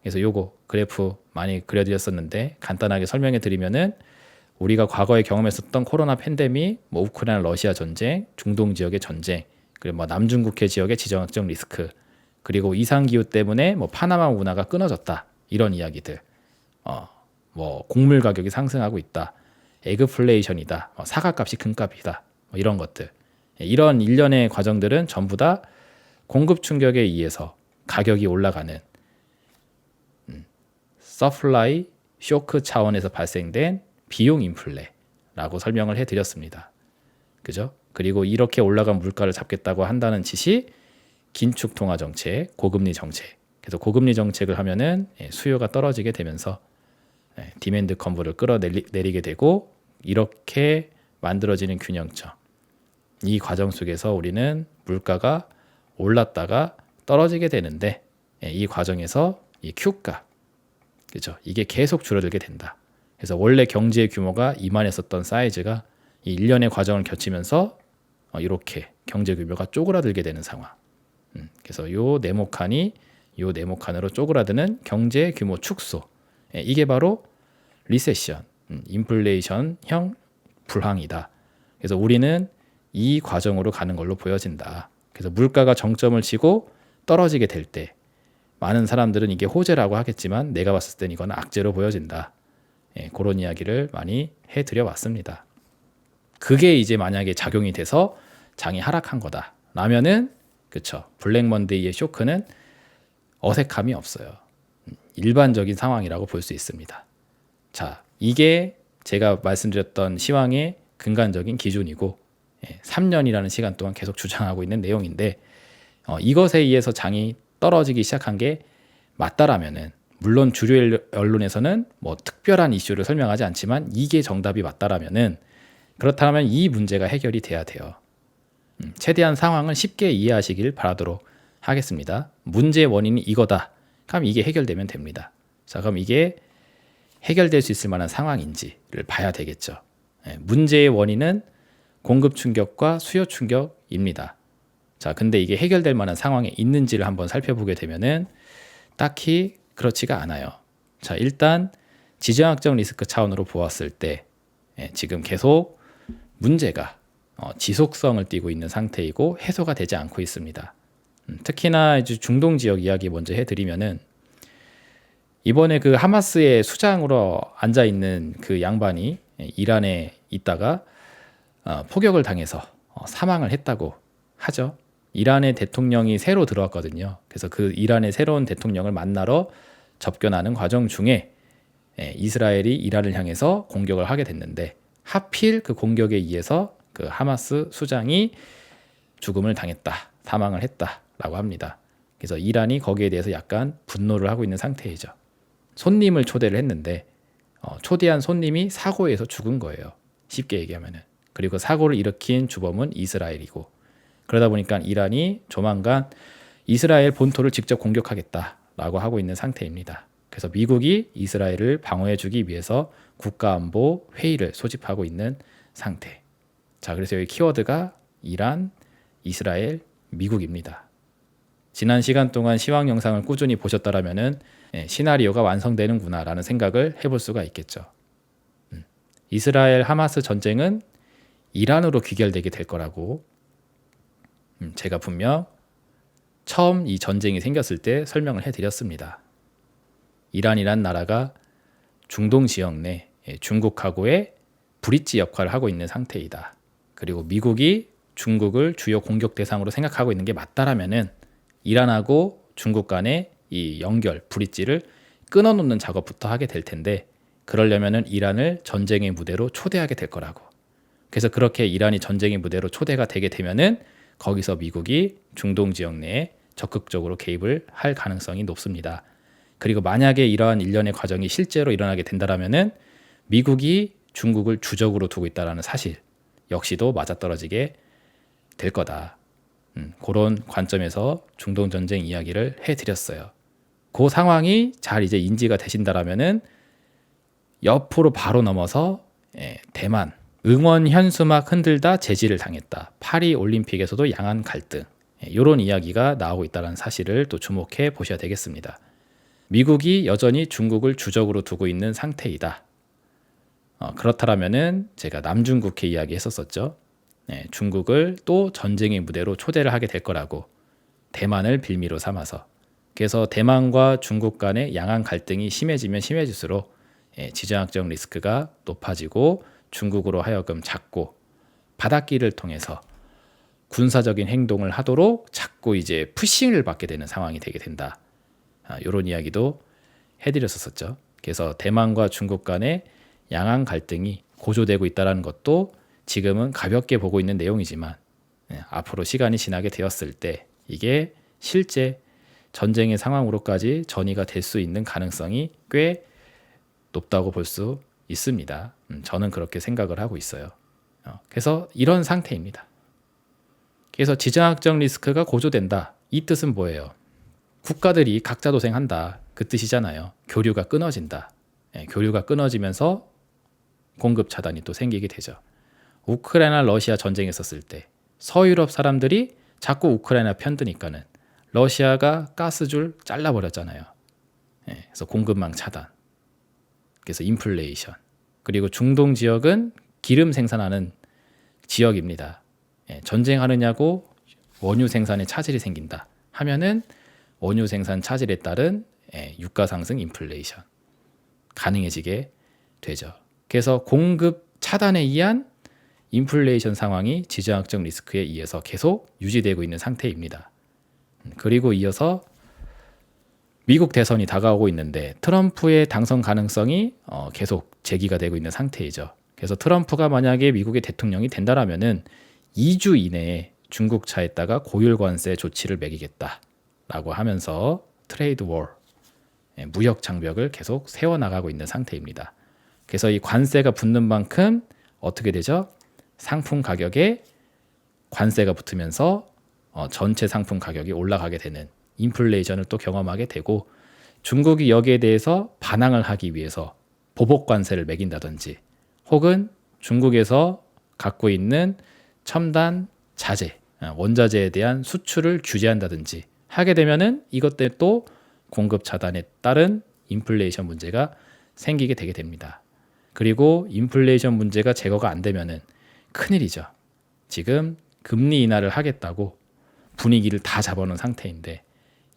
[SPEAKER 1] 그래서 요거 그래프 많이 그려드렸었는데 간단하게 설명해 드리면은 우리가 과거에 경험했었던 코로나 팬데믹, 뭐 우크라이나 러시아 전쟁, 중동 지역의 전쟁, 그리고 뭐 남중국해 지역의 지정학적 리스크, 그리고 이상 기후 때문에 뭐 파나마 운하가 끊어졌다 이런 이야기들, 뭐 곡물 가격이 상승하고 있다, 에그플레이션이다, 사과값이 금값이다, 뭐 이런 것들, 이런 일련의 과정들은 전부 다 공급 충격에 의해서 가격이 올라가는 서플라이 쇼크 차원에서 발생된 비용 인플레라고 설명을 해드렸습니다. 그죠? 그리고 이렇게 올라간 물가를 잡겠다고 한다는 짓이 긴축 통화 정책, 고금리 정책. 그래서 고금리 정책을 하면은 수요가 떨어지게 되면서 디맨드 컨브를 끌어내리게 되고 이렇게 만들어지는 균형점. 이 과정 속에서 우리는 물가가 올랐다가 떨어지게 되는데 이 과정에서 이 Q값, 그죠? 이게 계속 줄어들게 된다. 그래서 원래 경제의 규모가 이만했었던 사이즈가 이 일련의 과정을 거치면서 이렇게 경제 규모가 쪼그라들게 되는 상황. 그래서 요 네모칸으로 쪼그라드는 경제 규모 축소. 이게 바로 리세션, 인플레이션형 불황이다. 그래서 우리는 이 과정으로 가는 걸로 보여진다. 그래서 물가가 정점을 치고 떨어지게 될 때 많은 사람들은 이게 호재라고 하겠지만 내가 봤을 땐 이건 악재로 보여진다. 그런 이야기를 많이 해드려 왔습니다. 그게 이제 만약에 작용이 돼서 장이 하락한 거다 라면은 그쵸, 블랙먼데이의 쇼크는 어색함이 없어요. 일반적인 상황이라고 볼 수 있습니다. 자, 이게 제가 말씀드렸던 시황의 근간적인 기준이고 3년이라는 시간 동안 계속 주장하고 있는 내용인데 이것에 의해서 장이 떨어지기 시작한 게 맞다라면은 물론 주류 언론에서는 뭐 특별한 이슈를 설명하지 않지만 이게 정답이 맞다라면은 그렇다면 이 문제가 해결이 돼야 돼요. 최대한 상황을 쉽게 이해하시길 바라도록 하겠습니다. 문제의 원인이 이거다. 그럼 이게 해결되면 됩니다. 자, 그럼 이게 해결될 수 있을 만한 상황인지를 봐야 되겠죠. 문제의 원인은 공급 충격과 수요 충격입니다. 자, 근데 이게 해결될 만한 상황에 있는지를 한번 살펴보게 되면은 딱히 그렇지가 않아요. 자, 일단 지정학적 리스크 차원으로 보았을 때 지금 계속 문제가 지속성을 띠고 있는 상태이고 해소가 되지 않고 있습니다. 특히나 이제 중동 지역 이야기 먼저 해드리면은 이번에 그 하마스의 수장으로 앉아 있는 그 양반이 이란에 있다가 포격을 당해서 사망을 했다고 하죠. 이란의 대통령이 새로 들어왔거든요. 그래서 그 이란의 새로운 대통령을 만나러 접견하는 과정 중에 이스라엘이 이란을 향해서 공격을 하게 됐는데 하필 그 공격에 의해서 그 하마스 수장이 죽음을 당했다, 사망을 했다라고 합니다. 그래서 이란이 거기에 대해서 약간 분노를 하고 있는 상태이죠. 손님을 초대를 했는데 초대한 손님이 사고에서 죽은 거예요. 쉽게 얘기하면은. 그리고 사고를 일으킨 주범은 이스라엘이고 그러다 보니까 이란이 조만간 이스라엘 본토를 직접 공격하겠다라고 하고 있는 상태입니다. 그래서 미국이 이스라엘을 방어해주기 위해서 국가안보 회의를 소집하고 있는 상태. 자, 그래서 여기 키워드가 이란, 이스라엘, 미국입니다. 지난 시간 동안 시황 영상을 꾸준히 보셨다라면은 시나리오가 완성되는구나라는 생각을 해볼 수가 있겠죠. 이스라엘 하마스 전쟁은 이란으로 귀결되게 될 거라고 제가 분명 처음 이 전쟁이 생겼을 때 설명을 해드렸습니다. 이란이란 나라가 중동 지역 내 중국하고의 브릿지 역할을 하고 있는 상태이다. 그리고 미국이 중국을 주요 공격 대상으로 생각하고 있는 게 맞다라면은 이란하고 중국 간의 이 연결, 브릿지를 끊어놓는 작업부터 하게 될 텐데 그러려면은 이란을 전쟁의 무대로 초대하게 될 거라고. 그래서 그렇게 이란이 전쟁의 무대로 초대가 되게 되면은 거기서 미국이 중동 지역 내에 적극적으로 개입을 할 가능성이 높습니다. 그리고 만약에 이러한 일련의 과정이 실제로 일어나게 된다라면은 미국이 중국을 주적으로 두고 있다는 사실 역시도 맞아떨어지게 될 거다. 그런 관점에서 중동 전쟁 이야기를 해드렸어요. 그 상황이 잘 이제 인지가 되신다라면은 옆으로 바로 넘어서 대만 응원 현수막 흔들다 제지를 당했다. 파리 올림픽에서도 양안 갈등. 이런 이야기가 나오고 있다는 사실을 또 주목해 보셔야 되겠습니다. 미국이 여전히 중국을 주적으로 두고 있는 상태이다. 그렇다면은 제가 남중국해 이야기 했었었죠. 중국을 또 전쟁의 무대로 초대를 하게 될 거라고 대만을 빌미로 삼아서 그래서 대만과 중국 간의 양안 갈등이 심해지면 심해질수록 지정학적 리스크가 높아지고 중국으로 하여금 자꾸 바닷길을 통해서 군사적인 행동을 하도록 자꾸 이제 푸싱을 받게 되는 상황이 되게 된다. 이런 이야기도 해드렸었죠. 그래서 대만과 중국 간의 양안 갈등이 고조되고 있다는 것도 지금은 가볍게 보고 있는 내용이지만 앞으로 시간이 지나게 되었을 때 이게 실제 전쟁의 상황으로까지 전이가 될 수 있는 가능성이 꽤 높다고 볼 수 있습니다. 저는 그렇게 생각을 하고 있어요. 그래서 이런 상태입니다. 그래서 지정학적 리스크가 고조된다. 이 뜻은 뭐예요? 국가들이 각자 도생한다. 그 뜻이잖아요. 교류가 끊어진다. 교류가 끊어지면서 공급 차단이 또 생기게 되죠. 우크라이나 러시아 전쟁했었을 때 서유럽 사람들이 자꾸 우크라이나 편드니까는 러시아가 가스줄 잘라버렸잖아요. 그래서 공급망 차단. 그래서 인플레이션. 그리고 중동 지역은 기름 생산하는 지역입니다. 전쟁하느냐고 원유 생산에 차질이 생긴다 하면은 원유 생산 차질에 따른 유가 상승 인플레이션 가능해지게 되죠. 그래서 공급 차단에 의한 인플레이션 상황이 지정학적 리스크에 의해서 계속 유지되고 있는 상태입니다. 그리고 이어서 미국 대선이 다가오고 있는데 트럼프의 당선 가능성이 계속 제기가 되고 있는 상태이죠. 그래서 트럼프가 만약에 미국의 대통령이 된다라면은 2주 이내에 중국 차에다가 고율 관세 조치를 매기겠다라고 하면서 트레이드 워, 무역 장벽을 계속 세워나가고 있는 상태입니다. 그래서 이 관세가 붙는 만큼 어떻게 되죠? 상품 가격에 관세가 붙으면서 전체 상품 가격이 올라가게 되는 인플레이션을 또 경험하게 되고 중국이 여기에 대해서 반항을 하기 위해서 보복 관세를 매긴다든지 혹은 중국에서 갖고 있는 첨단 자재, 원자재에 대한 수출을 규제한다든지 하게 되면은 이것 때문에 또 공급 차단에 따른 인플레이션 문제가 생기게 되게 됩니다. 그리고 인플레이션 문제가 제거가 안 되면은 큰일이죠. 지금 금리 인하를 하겠다고 분위기를 다 잡아놓은 상태인데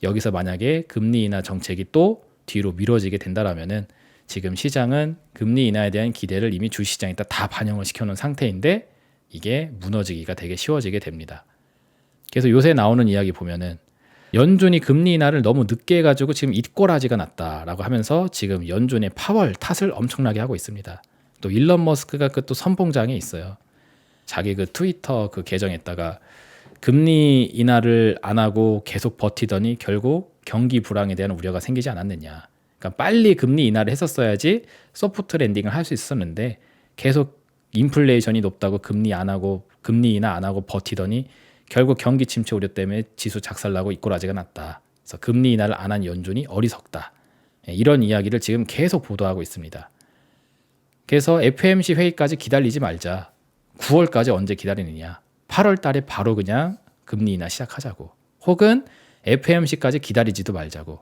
[SPEAKER 1] 여기서 만약에 금리 인하 정책이 또 뒤로 미뤄지게 된다라면은 지금 시장은 금리 인하에 대한 기대를 이미 주시장에다 다 반영을 시켜놓은 상태인데 이게 무너지기가 되게 쉬워지게 됩니다. 그래서 요새 나오는 이야기 보면은 연준이 금리 인하를 너무 늦게 해가지고 지금 입꼬라지가 났다라고 하면서 지금 연준의 파월 탓을 엄청나게 하고 있습니다. 또 일론 머스크가 그 또 선봉장에 있어요. 자기 그 트위터 그 계정에다가 금리 인하를 안 하고 계속 버티더니 결국 경기 불황에 대한 우려가 생기지 않았느냐. 그러니까 빨리 금리 인하를 했었어야지 소프트 랜딩을 할 수 있었는데 계속 인플레이션이 높다고 금리 인하 안 하고 버티더니 결국 경기 침체 우려 때문에 지수 작살나고 입꼬라지가 났다. 그래서 금리 인하를 안 한 연준이 어리석다. 이런 이야기를 지금 계속 보도하고 있습니다. 그래서 FOMC 회의까지 기다리지 말자. 9월까지 언제 기다리느냐. 8월 달에 바로 그냥 금리 인하 시작하자고. 혹은 FOMC까지 기다리지도 말자고.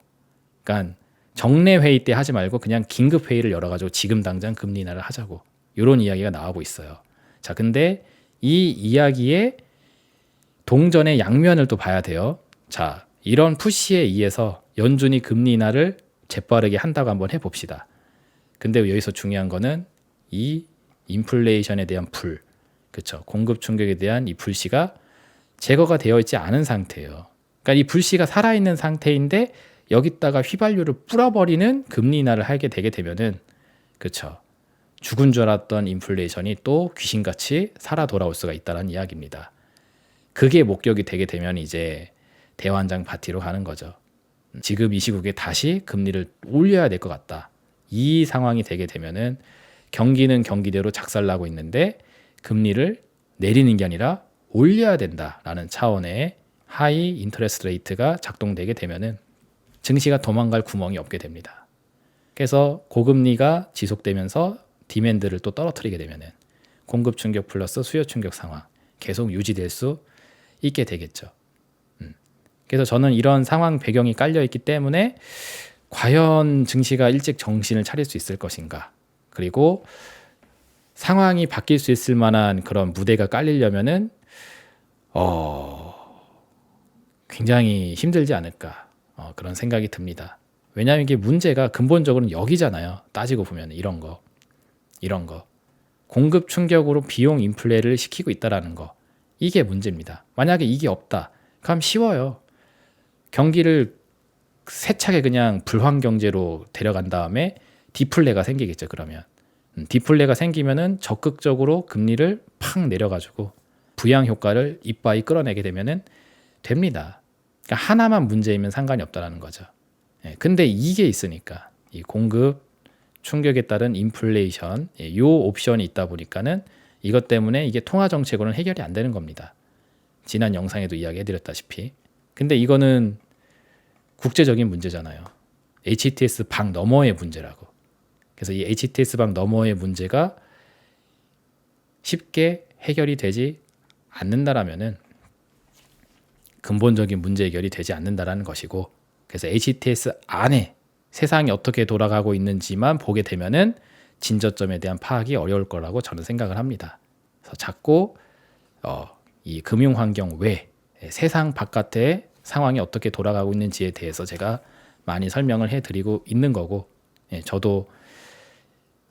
[SPEAKER 1] 그러니까 정례 회의 때 하지 말고 그냥 긴급 회의를 열어가지고 지금 당장 금리 인하를 하자고. 이런 이야기가 나오고 있어요. 자, 근데 이 이야기의 동전의 양면을 또 봐야 돼요. 자, 이런 푸시에 의해서 연준이 금리 인하를 재빠르게 한다고 한번 해봅시다. 근데 여기서 중요한 거는 이 인플레이션에 대한 불, 그렇죠? 공급 충격에 대한 이 불씨가 제거가 되어 있지 않은 상태예요. 그러니까 이 불씨가 살아있는 상태인데 여기다가 휘발유를 뿌려버리는 금리 인하를 하게 되게 되면은, 그렇죠? 죽은 줄 알았던 인플레이션이 또 귀신같이 살아 돌아올 수가 있다는 이야기입니다. 그게 목격이 되게 되면 이제 대환장 파티로 가는 거죠. 지금 이 시국에 다시 금리를 올려야 될 것 같다. 이 상황이 되게 되면은 경기는 경기대로 작살나고 있는데 금리를 내리는 게 아니라 올려야 된다라는 차원의 하이 인터레스트 레이트가 작동되게 되면은 증시가 도망갈 구멍이 없게 됩니다. 그래서 고금리가 지속되면서 디맨드를 또 떨어뜨리게 되면은 공급 충격 플러스 수요 충격 상황 계속 유지될 수 있게 되겠죠. 그래서 저는 이런 상황 배경이 깔려 있기 때문에 과연 증시가 일찍 정신을 차릴 수 있을 것인가, 그리고 상황이 바뀔 수 있을 만한 그런 무대가 깔리려면은 굉장히 힘들지 않을까, 그런 생각이 듭니다. 왜냐하면 이게 문제가 근본적으로는 여기잖아요. 따지고 보면 이런 거 공급 충격으로 비용 인플레를 시키고 있다라는 거, 이게 문제입니다. 만약에 이게 없다, 그럼 쉬워요. 경기를 세차게 그냥 불황 경제로 데려간 다음에 디플레가 생기겠죠. 그러면 디플레가 생기면은 적극적으로 금리를 팍 내려가지고 부양 효과를 이빠이 끌어내게 되면은 됩니다. 그러니까 하나만 문제이면 상관이 없다라는 거죠. 근데 이게 있으니까 이 공급 충격에 따른 인플레이션, 이 옵션이 있다 보니까는 이것 때문에 이게 통화 정책으로는 해결이 안 되는 겁니다. 지난 영상에도 이야기해드렸다시피. 근데 이거는 국제적인 문제잖아요. HTS 방 너머의 문제라고. 그래서 이 HTS 방 너머의 문제가 쉽게 해결이 되지 않는다라면은 근본적인 문제 해결이 되지 않는다라는 것이고, 그래서 HTS 안에 세상이 어떻게 돌아가고 있는지만 보게 되면은 진저점에 대한 파악이 어려울 거라고 저는 생각을 합니다. 그래서 자꾸 이 금융 환경 외 세상 바깥의 상황이 어떻게 돌아가고 있는지에 대해서 제가 많이 설명을 해드리고 있는 거고, 저도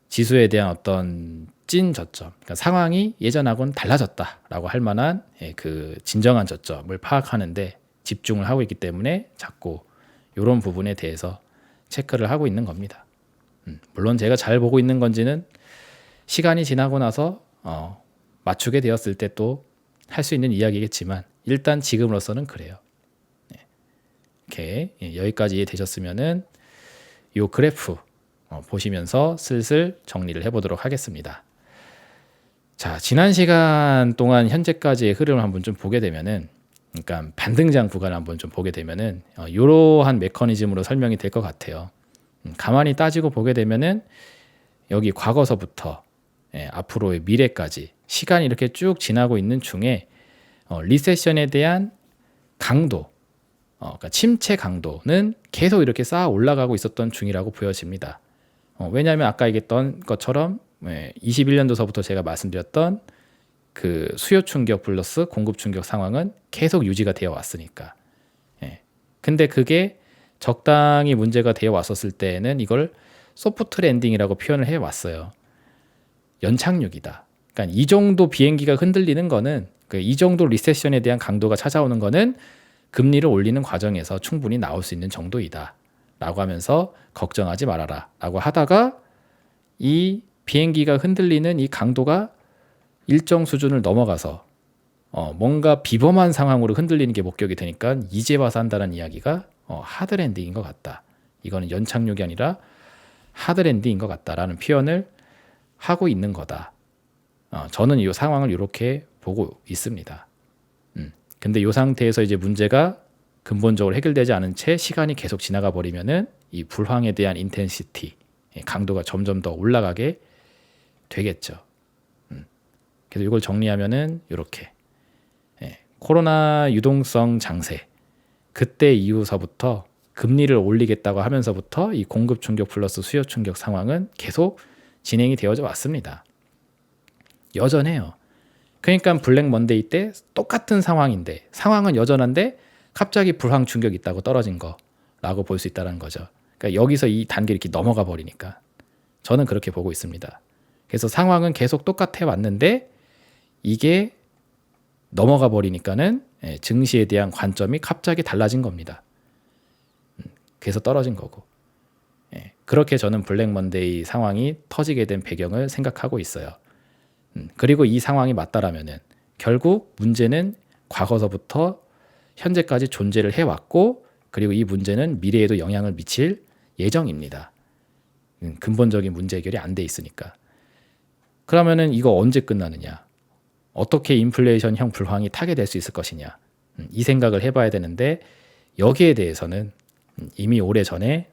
[SPEAKER 1] 지수에 대한 어떤 찐 저점, 그러니까 상황이 예전하고는 달라졌다라고 할 만한 그 진정한 저점을 파악하는데 집중을 하고 있기 때문에 자꾸 이런 부분에 대해서 체크를 하고 있는 겁니다. 물론 제가 잘 보고 있는 건지는 시간이 지나고 나서 맞추게 되었을 때 또 할 수 있는 이야기겠지만 일단 지금으로서는 그래요. 이렇게 여기까지 이해되셨으면은 이 그래프 보시면서 슬슬 정리를 해보도록 하겠습니다. 자, 지난 시간 동안 현재까지의 흐름을 한번 좀 보게 되면은, 그러니까 반등장 구간을 한번 좀 보게 되면은 이러한 메커니즘으로 설명이 될 것 같아요. 가만히 따지고 보게 되면은 여기 과거서부터 앞으로의 미래까지 시간이 이렇게 쭉 지나고 있는 중에 리세션에 대한 강도, 그러니까 침체 강도는 계속 이렇게 쌓아 올라가고 있었던 중이라고 보여집니다. 왜냐하면 아까 얘기했던 것처럼 21년도서부터 제가 말씀드렸던 그 수요 충격 플러스 공급 충격 상황은 계속 유지가 되어 왔으니까. 근데 그게 적당히 문제가 되어 왔었을 때에는 이걸 소프트 랜딩이라고 표현을 해 왔어요. 연착륙이다. 그러니까 이 정도 비행기가 흔들리는 거는, 이 정도 리세션에 대한 강도가 찾아오는 거는 금리를 올리는 과정에서 충분히 나올 수 있는 정도이다 라고 하면서 걱정하지 말아라 라고 하다가 이 비행기가 흔들리는 이 강도가 일정 수준을 넘어가서 뭔가 비범한 상황으로 흔들리는 게 목격이 되니까 이제 와서 한다는 이야기가 하드랜딩인 것 같다. 이거는 연착륙이 아니라 하드랜딩인 것 같다라는 표현을 하고 있는 거다. 저는 이 상황을 이렇게 보고 있습니다. 근데 이 상태에서 이제 문제가 근본적으로 해결되지 않은 채 시간이 계속 지나가 버리면은 이 불황에 대한 인텐시티, 강도가 점점 더 올라가게 되겠죠. 그래서 이걸 정리하면은 이렇게 코로나 유동성 장세, 그때 이후서부터 금리를 올리겠다고 하면서부터 이 공급 충격 플러스 수요 충격 상황은 계속 진행이 되어져 왔습니다. 여전해요. 그러니까 블랙 먼데이 때 똑같은 상황인데, 상황은 여전한데 갑자기 불황 충격이 있다고 떨어진 거라고 볼 수 있다는 거죠. 그러니까 여기서 이 단계를 이렇게 넘어가 버리니까 저는 그렇게 보고 있습니다. 그래서 상황은 계속 똑같아 왔는데 이게 넘어가 버리니까는 증시에 대한 관점이 갑자기 달라진 겁니다. 그래서 떨어진 거고. 그렇게 저는 블랙 먼데이 상황이 터지게 된 배경을 생각하고 있어요. 그리고 이 상황이 맞다라면은 결국 문제는 과거서부터 현재까지 존재를 해왔고, 그리고 이 문제는 미래에도 영향을 미칠 예정입니다. 근본적인 문제 해결이 안 돼 있으니까. 그러면은 이거 언제 끝나느냐? 어떻게 인플레이션형 불황이 타게 될 수 있을 것이냐? 이 생각을 해봐야 되는데 여기에 대해서는 이미 오래전에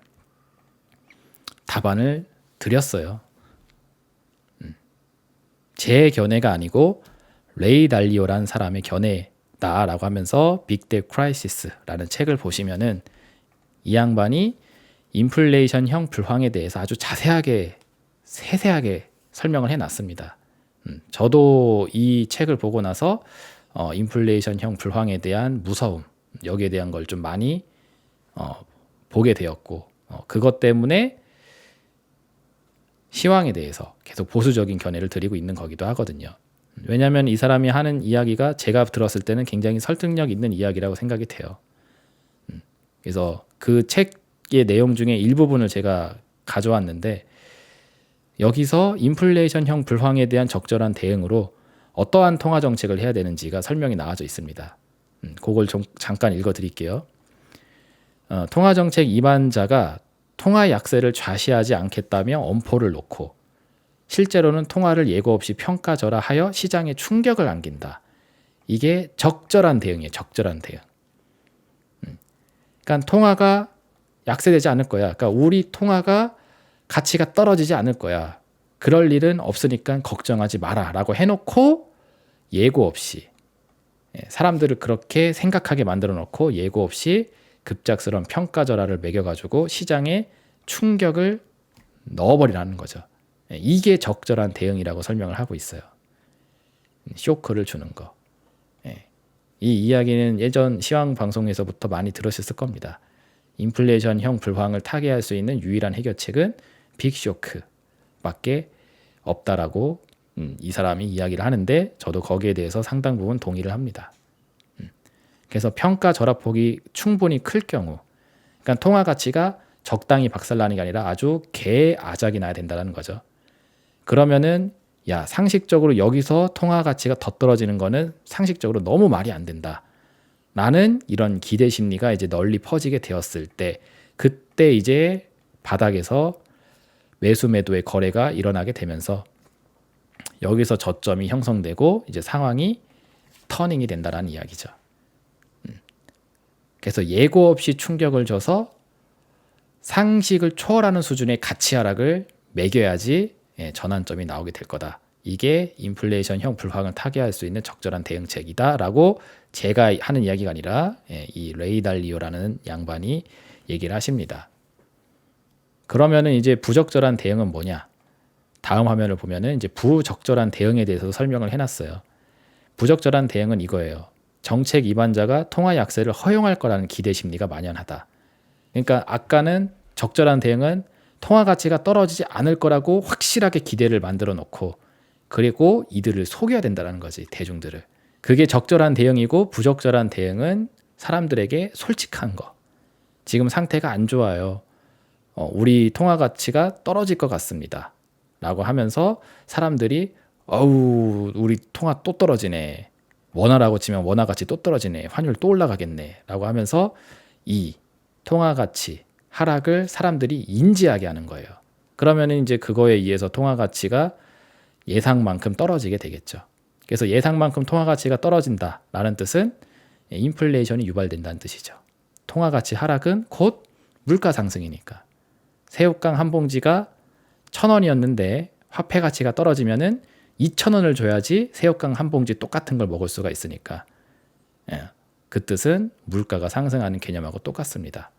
[SPEAKER 1] 답안을 드렸어요. 제 견해가 아니고 레이 달리오라는 사람의 견해다라고 하면서 빅데트 크라이시스라는 책을 보시면은 이 양반이 인플레이션형 불황에 대해서 아주 자세하게 세세하게 설명을 해놨습니다. 저도 이 책을 보고 나서 인플레이션형 불황에 대한 무서움, 여기에 대한 걸 좀 많이 보게 되었고, 그것 때문에 시황에 대해서 계속 보수적인 견해를 드리고 있는 거기도 하거든요. 왜냐하면 이 사람이 하는 이야기가 제가 들었을 때는 굉장히 설득력 있는 이야기라고 생각이 돼요. 그래서 그 책의 내용 중에 일부분을 제가 가져왔는데, 여기서 인플레이션형 불황에 대한 적절한 대응으로 어떠한 통화 정책을 해야 되는지가 설명이 나와져 있습니다. 그걸 좀 잠깐 읽어드릴게요. 통화정책 위반자가 통화 약세를 좌시하지 않겠다며 엄포를 놓고 실제로는 통화를 예고 없이 평가절하하여 시장에 충격을 안긴다. 이게 적절한 대응이에요. 적절한 대응. 그러니까 통화가 약세되지 않을 거야. 그러니까 우리 통화가 가치가 떨어지지 않을 거야. 그럴 일은 없으니까 걱정하지 마라 라고 해놓고 예고 없이 사람들을 그렇게 생각하게 만들어 놓고 예고 없이 급작스러운 평가절하를 매겨가지고 시장에 충격을 넣어버리라는 거죠. 이게 적절한 대응이라고 설명을 하고 있어요. 쇼크를 주는 거. 이 이야기는 예전 시황 방송에서부터 많이 들으셨을 겁니다. 인플레이션형 불황을 타개할 수 있는 유일한 해결책은 빅쇼크밖에 없다라고 이 사람이 이야기를 하는데 저도 거기에 대해서 상당 부분 동의를 합니다. 그래서 평가 절하폭이 충분히 클 경우, 그러니까 통화 가치가 적당히 박살나는 게 아니라 아주 개아작이 나야 된다는 거죠. 그러면은 야, 상식적으로 여기서 통화 가치가 더 떨어지는 거는 상식적으로 너무 말이 안 된다. 라는 이런 기대 심리가 이제 널리 퍼지게 되었을 때, 그때 이제 바닥에서 매수 매도의 거래가 일어나게 되면서 여기서 저점이 형성되고 이제 상황이 터닝이 된다라는 이야기죠. 그래서 예고 없이 충격을 줘서 상식을 초월하는 수준의 가치 하락을 매겨야지 전환점이 나오게 될 거다. 이게 인플레이션형 불황을 타개할 수 있는 적절한 대응책이다라고 제가 하는 이야기가 아니라 이 레이 달리오라는 양반이 얘기를 하십니다. 그러면은 이제 부적절한 대응은 뭐냐? 다음 화면을 보면은 이제 부적절한 대응에 대해서도 설명을 해놨어요. 부적절한 대응은 이거예요. 정책 위반자가 통화 약세를 허용할 거라는 기대 심리가 만연하다. 그러니까 아까는 적절한 대응은 통화 가치가 떨어지지 않을 거라고 확실하게 기대를 만들어 놓고 그리고 이들을 속여야 된다는 거지, 대중들을. 그게 적절한 대응이고 부적절한 대응은 사람들에게 솔직한 거. 지금 상태가 안 좋아요. 우리 통화 가치가 떨어질 것 같습니다. 라고 하면서 사람들이 어우 우리 통화 또 떨어지네. 원화라고 치면 원화 가치 또 떨어지네. 환율 또 올라가겠네. 라고 하면서 이 통화 가치 하락을 사람들이 인지하게 하는 거예요. 그러면 이제 그거에 의해서 통화 가치가 예상만큼 떨어지게 되겠죠. 그래서 예상만큼 통화 가치가 떨어진다라는 뜻은 인플레이션이 유발된다는 뜻이죠. 통화 가치 하락은 곧 물가 상승이니까. 새우깡 한 봉지가 1,000원이었는데 화폐 가치가 떨어지면은 2,000원을 줘야지 새우깡 한 봉지 똑같은 걸 먹을 수가 있으니까. 그 뜻은 물가가 상승하는 개념하고 똑같습니다.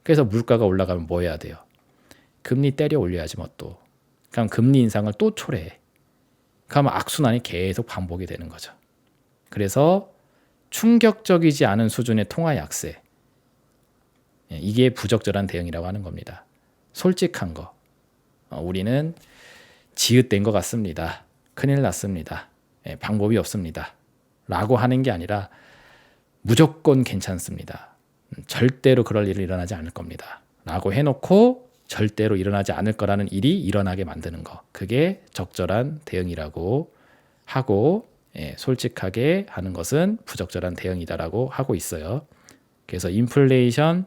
[SPEAKER 1] 그래서 물가가 올라가면 뭐 해야 돼요? 금리 때려 올려야지 뭐 또. 그럼 금리 인상을 또 초래해. 그러면 악순환이 계속 반복이 되는 거죠. 그래서 충격적이지 않은 수준의 통화 약세. 이게 부적절한 대응이라고 하는 겁니다. 솔직한 거. 우리는 지읒된 것 같습니다. 큰일 났습니다. 방법이 없습니다. 라고 하는 게 아니라 무조건 괜찮습니다. 절대로 그럴 일이 일어나지 않을 겁니다. 라고 해놓고 절대로 일어나지 않을 거라는 일이 일어나게 만드는 거. 그게 적절한 대응이라고 하고 솔직하게 하는 것은 부적절한 대응이다라고 하고 있어요. 그래서 인플레이션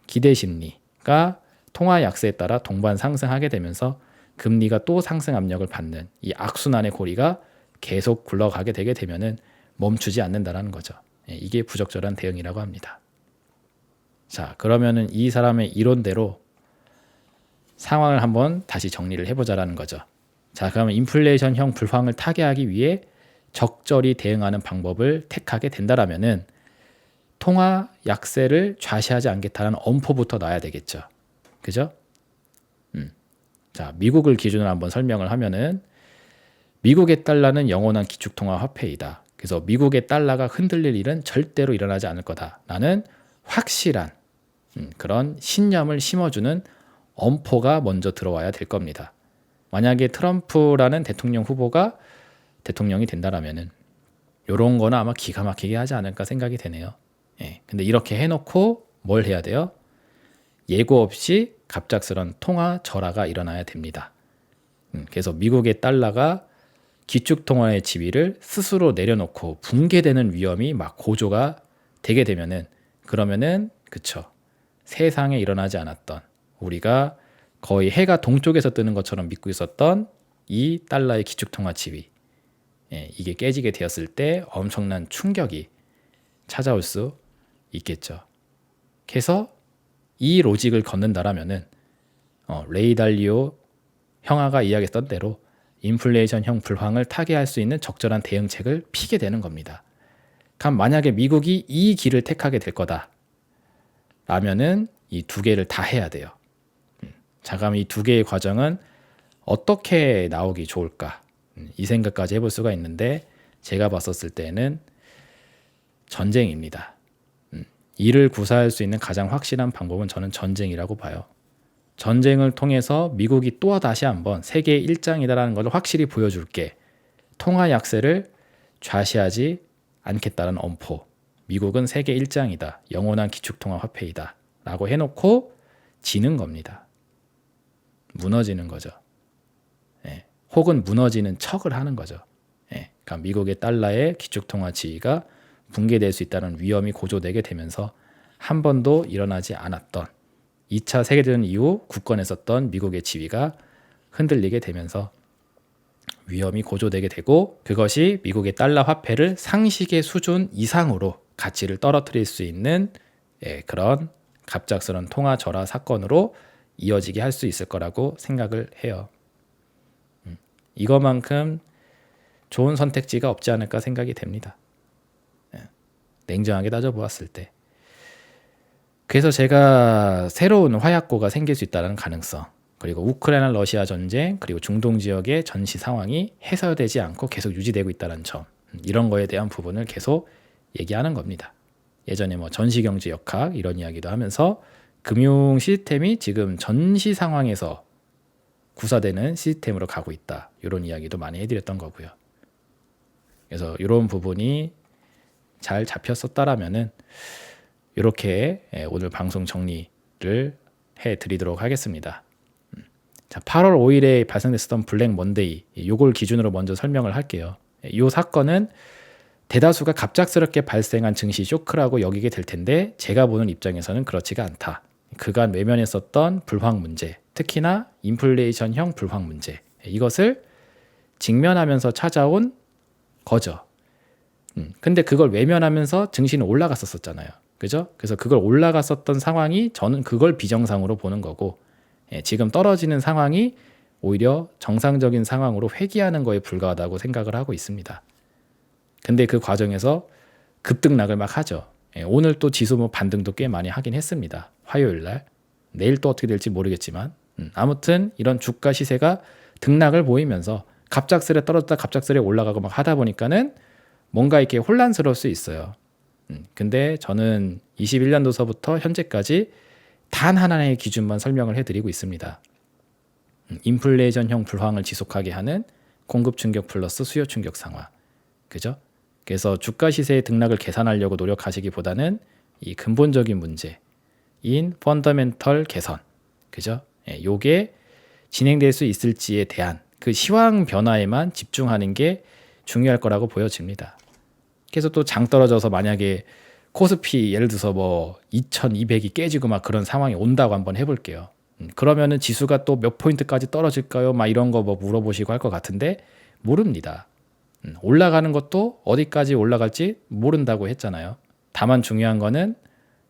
[SPEAKER 1] 기대 심리가 통화 약세에 따라 동반 상승하게 되면서 금리가 또 상승 압력을 받는 이 악순환의 고리가 계속 굴러가게 되게 되면은 멈추지 않는다라는 거죠. 이게 부적절한 대응이라고 합니다. 자, 그러면은 이 사람의 이론대로 상황을 한번 다시 정리를 해보자라는 거죠. 자, 그러면 인플레이션형 불황을 타개하기 위해 적절히 대응하는 방법을 택하게 된다라면은 통화 약세를 좌시하지 않겠다는 엄포부터 놔야 되겠죠. 그죠? 자, 미국을 기준으로 한번 설명을 하면은 미국의 달러는 영원한 기축통화 화폐이다. 그래서 미국의 달러가 흔들릴 일은 절대로 일어나지 않을 거다. 라는 확실한 그런 신념을 심어주는 엄포가 먼저 들어와야 될 겁니다. 만약에 트럼프라는 대통령 후보가 대통령이 된다라면은 이런 거는 아마 기가 막히게 하지 않을까 생각이 되네요. 근데 이렇게 해놓고 뭘 해야 돼요? 예고 없이 갑작스런 통화 절하가 일어나야 됩니다. 그래서 미국의 달러가 기축통화의 지위를 스스로 내려놓고 붕괴되는 위험이 막 고조가 되게 되면은 그러면은 그쵸. 세상에 일어나지 않았던, 우리가 거의 해가 동쪽에서 뜨는 것처럼 믿고 있었던 이 달러의 기축통화 지위, 이게 깨지게 되었을 때 엄청난 충격이 찾아올 수 있겠죠. 그래서 이 로직을 걷는다라면은 레이 달리오 형아가 이야기했던 대로 인플레이션형 불황을 타개할 수 있는 적절한 대응책을 피게 되는 겁니다. 그럼 만약에 미국이 이 길을 택하게 될 거다 라면은 이 두 개를 다 해야 돼요. 자, 그럼 이 두 개의 과정은 어떻게 나오기 좋을까? 이 생각까지 해볼 수가 있는데, 제가 봤었을 때는 전쟁입니다. 이를 구사할 수 있는 가장 확실한 방법은 저는 전쟁이라고 봐요. 전쟁을 통해서 미국이 또 다시 한번 세계의 일장이다라는 것을 확실히 보여줄게. 통화 약세를 좌시하지 않겠다는 엄포. 미국은 세계 일장이다. 영원한 기축통화 화폐이다. 라고 해놓고 지는 겁니다. 무너지는 거죠. 혹은 무너지는 척을 하는 거죠. 그러니까 미국의 달러의 기축통화 지위가 붕괴될 수 있다는 위험이 고조되게 되면서 한 번도 일어나지 않았던 2차 세계대전 이후 굳건했었던 미국의 지위가 흔들리게 되면서 위험이 고조되게 되고, 그것이 미국의 달러 화폐를 상식의 수준 이상으로 가치를 떨어뜨릴 수 있는 그런 갑작스런 통화 절하 사건으로 이어지게 할 수 있을 거라고 생각을 해요. 이거만큼 좋은 선택지가 없지 않을까 생각이 됩니다. 냉정하게 따져보았을 때. 그래서 제가 새로운 화약고가 생길 수 있다는 가능성, 그리고 우크라이나 러시아 전쟁, 그리고 중동 지역의 전시 상황이 해소되지 않고 계속 유지되고 있다는 점, 이런 거에 대한 부분을 계속 얘기하는 겁니다. 예전에 뭐 전시경제 역학 이런 이야기도 하면서 금융 시스템이 지금 전시 상황에서 구사되는 시스템으로 가고 있다, 이런 이야기도 많이 해드렸던 거고요. 그래서 이런 부분이 잘 잡혔었다라면은 이렇게 오늘 방송 정리를 해드리도록 하겠습니다. 자, 8월 5일에 발생됐었던 블랙 먼데이, 요걸 기준으로 먼저 설명을 할게요. 이 사건은 대다수가 갑작스럽게 발생한 증시 쇼크라고 여기게 될 텐데, 제가 보는 입장에서는 그렇지가 않다. 그간 외면했었던 불황 문제, 특히나 인플레이션형 불황 문제, 이것을 직면하면서 찾아온 거죠. 근데 그걸 외면하면서 증시는 올라갔었잖아요. 그죠? 그래서 그걸 올라갔었던 상황이, 저는 그걸 비정상으로 보는 거고, 지금 떨어지는 상황이 오히려 정상적인 상황으로 회귀하는 거에 불과하다고 생각을 하고 있습니다. 근데 그 과정에서 급등락을 막 하죠. 오늘 또 지수 뭐 반등도 꽤 많이 하긴 했습니다. 화요일 날. 내일 또 어떻게 될지 모르겠지만, 아무튼 이런 주가 시세가 등락을 보이면서 갑작스레 떨어졌다 갑작스레 올라가고 막 하다 보니까는 뭔가 이렇게 혼란스러울 수 있어요. 근데 저는 21년도서부터 현재까지 단 하나의 기준만 설명을 해드리고 있습니다. 인플레이션형 불황을 지속하게 하는 공급 충격 플러스 수요 충격 상황. 그죠? 그래서 주가 시세의 등락을 계산하려고 노력하시기보다는 이 근본적인 문제인 펀더멘털 개선, 그죠? 요게 진행될 수 있을지에 대한 그 시황 변화에만 집중하는 게 중요할 거라고 보여집니다. 그래서 또 장 떨어져서 만약에 코스피 예를 들어서 뭐 2200이 깨지고 막 그런 상황이 온다고 한번 해볼게요. 그러면은 지수가 또 몇 포인트까지 떨어질까요? 막 이런 거 뭐 물어보시고 할 것 같은데 모릅니다. 올라가는 것도 어디까지 올라갈지 모른다고 했잖아요. 다만 중요한 거는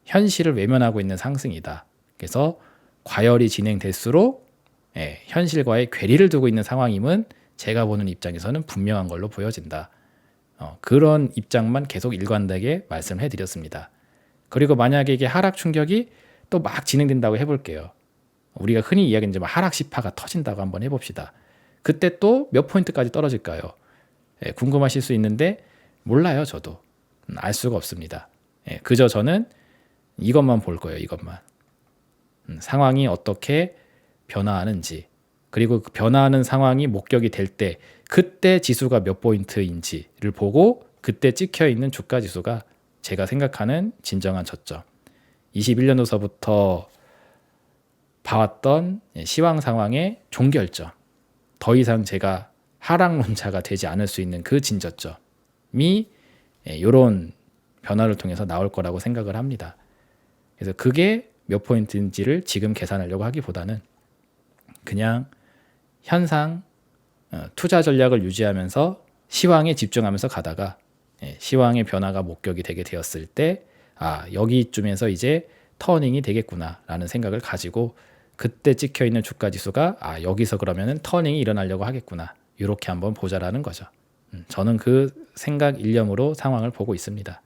[SPEAKER 1] 현실을 외면하고 있는 상승이다. 그래서 과열이 진행될수록 현실과의 괴리를 두고 있는 상황임은 제가 보는 입장에서는 분명한 걸로 보여진다. 그런 입장만 계속 일관되게 말씀해 드렸습니다. 그리고 만약에 이게 하락 충격이 또 막 진행된다고 해볼게요. 우리가 흔히 이야기하는 하락 시파가 터진다고 한번 해봅시다. 그때 또 몇 포인트까지 떨어질까요? 궁금하실 수 있는데 몰라요. 저도 알 수가 없습니다. 그저 저는 이것만 볼 거예요. 이것만. 상황이 어떻게 변화하는지, 그리고 그 변화하는 상황이 목격이 될 때 그때 지수가 몇 포인트인지를 보고 그때 찍혀있는 주가 지수가 제가 생각하는 진정한 저점, 21년도서부터 봐왔던 시황 상황의 종결점, 더 이상 제가 하락론자가 되지 않을 수 있는 그 진저점이 이런 변화를 통해서 나올 거라고 생각을 합니다. 그래서 그게 몇 포인트인지를 지금 계산하려고 하기보다는 그냥 현상 투자 전략을 유지하면서 시황에 집중하면서 가다가 시황의 변화가 목격이 되게 되었을 때 여기쯤에서 이제 터닝이 되겠구나 라는 생각을 가지고 그때 찍혀 있는 주가 지수가 여기서 그러면은 터닝이 일어나려고 하겠구나 이렇게 한번 보자라는 거죠. 저는 그 생각 일념으로 상황을 보고 있습니다.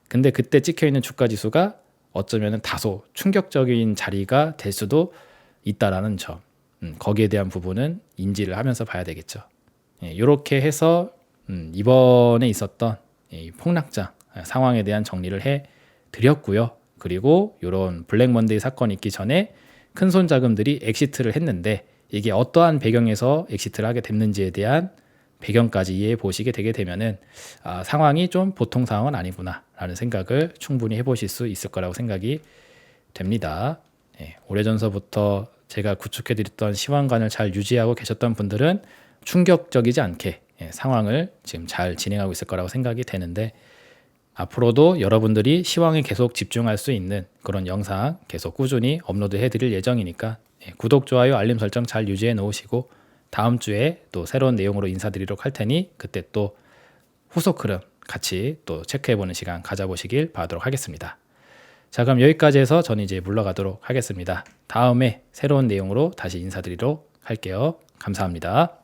[SPEAKER 1] 근데 그때 찍혀 있는 주가 지수가 어쩌면은 다소 충격적인 자리가 될 수도 있다라는 점, 거기에 대한 부분은 인지를 하면서 봐야 되겠죠. 이렇게 해서 이번에 있었던 이 폭락장 상황에 대한 정리를 해 드렸고요. 그리고 이런 블랙 먼데이 사건이 있기 전에 큰손 자금들이 엑시트를 했는데 이게 어떠한 배경에서 엑시트를 하게 됐는지에 대한 배경까지 이해해 보시게 되게 되면은 상황이 좀 보통 상황은 아니구나 라는 생각을 충분히 해보실 수 있을 거라고 생각이 됩니다. 오래전서부터 제가 구축해 드렸던 시황관을 잘 유지하고 계셨던 분들은 충격적이지 않게 상황을 지금 잘 진행하고 있을 거라고 생각이 되는데, 앞으로도 여러분들이 시황에 계속 집중할 수 있는 그런 영상 계속 꾸준히 업로드 해드릴 예정이니까 구독, 좋아요, 알림 설정 잘 유지해 놓으시고 다음 주에 또 새로운 내용으로 인사드리도록 할 테니 그때 또 후속 흐름 같이 또 체크해보는 시간 가져보시길 바라도록 하겠습니다. 자, 그럼 여기까지 해서 저는 이제 물러가도록 하겠습니다. 다음에 새로운 내용으로 다시 인사드리도록 할게요. 감사합니다.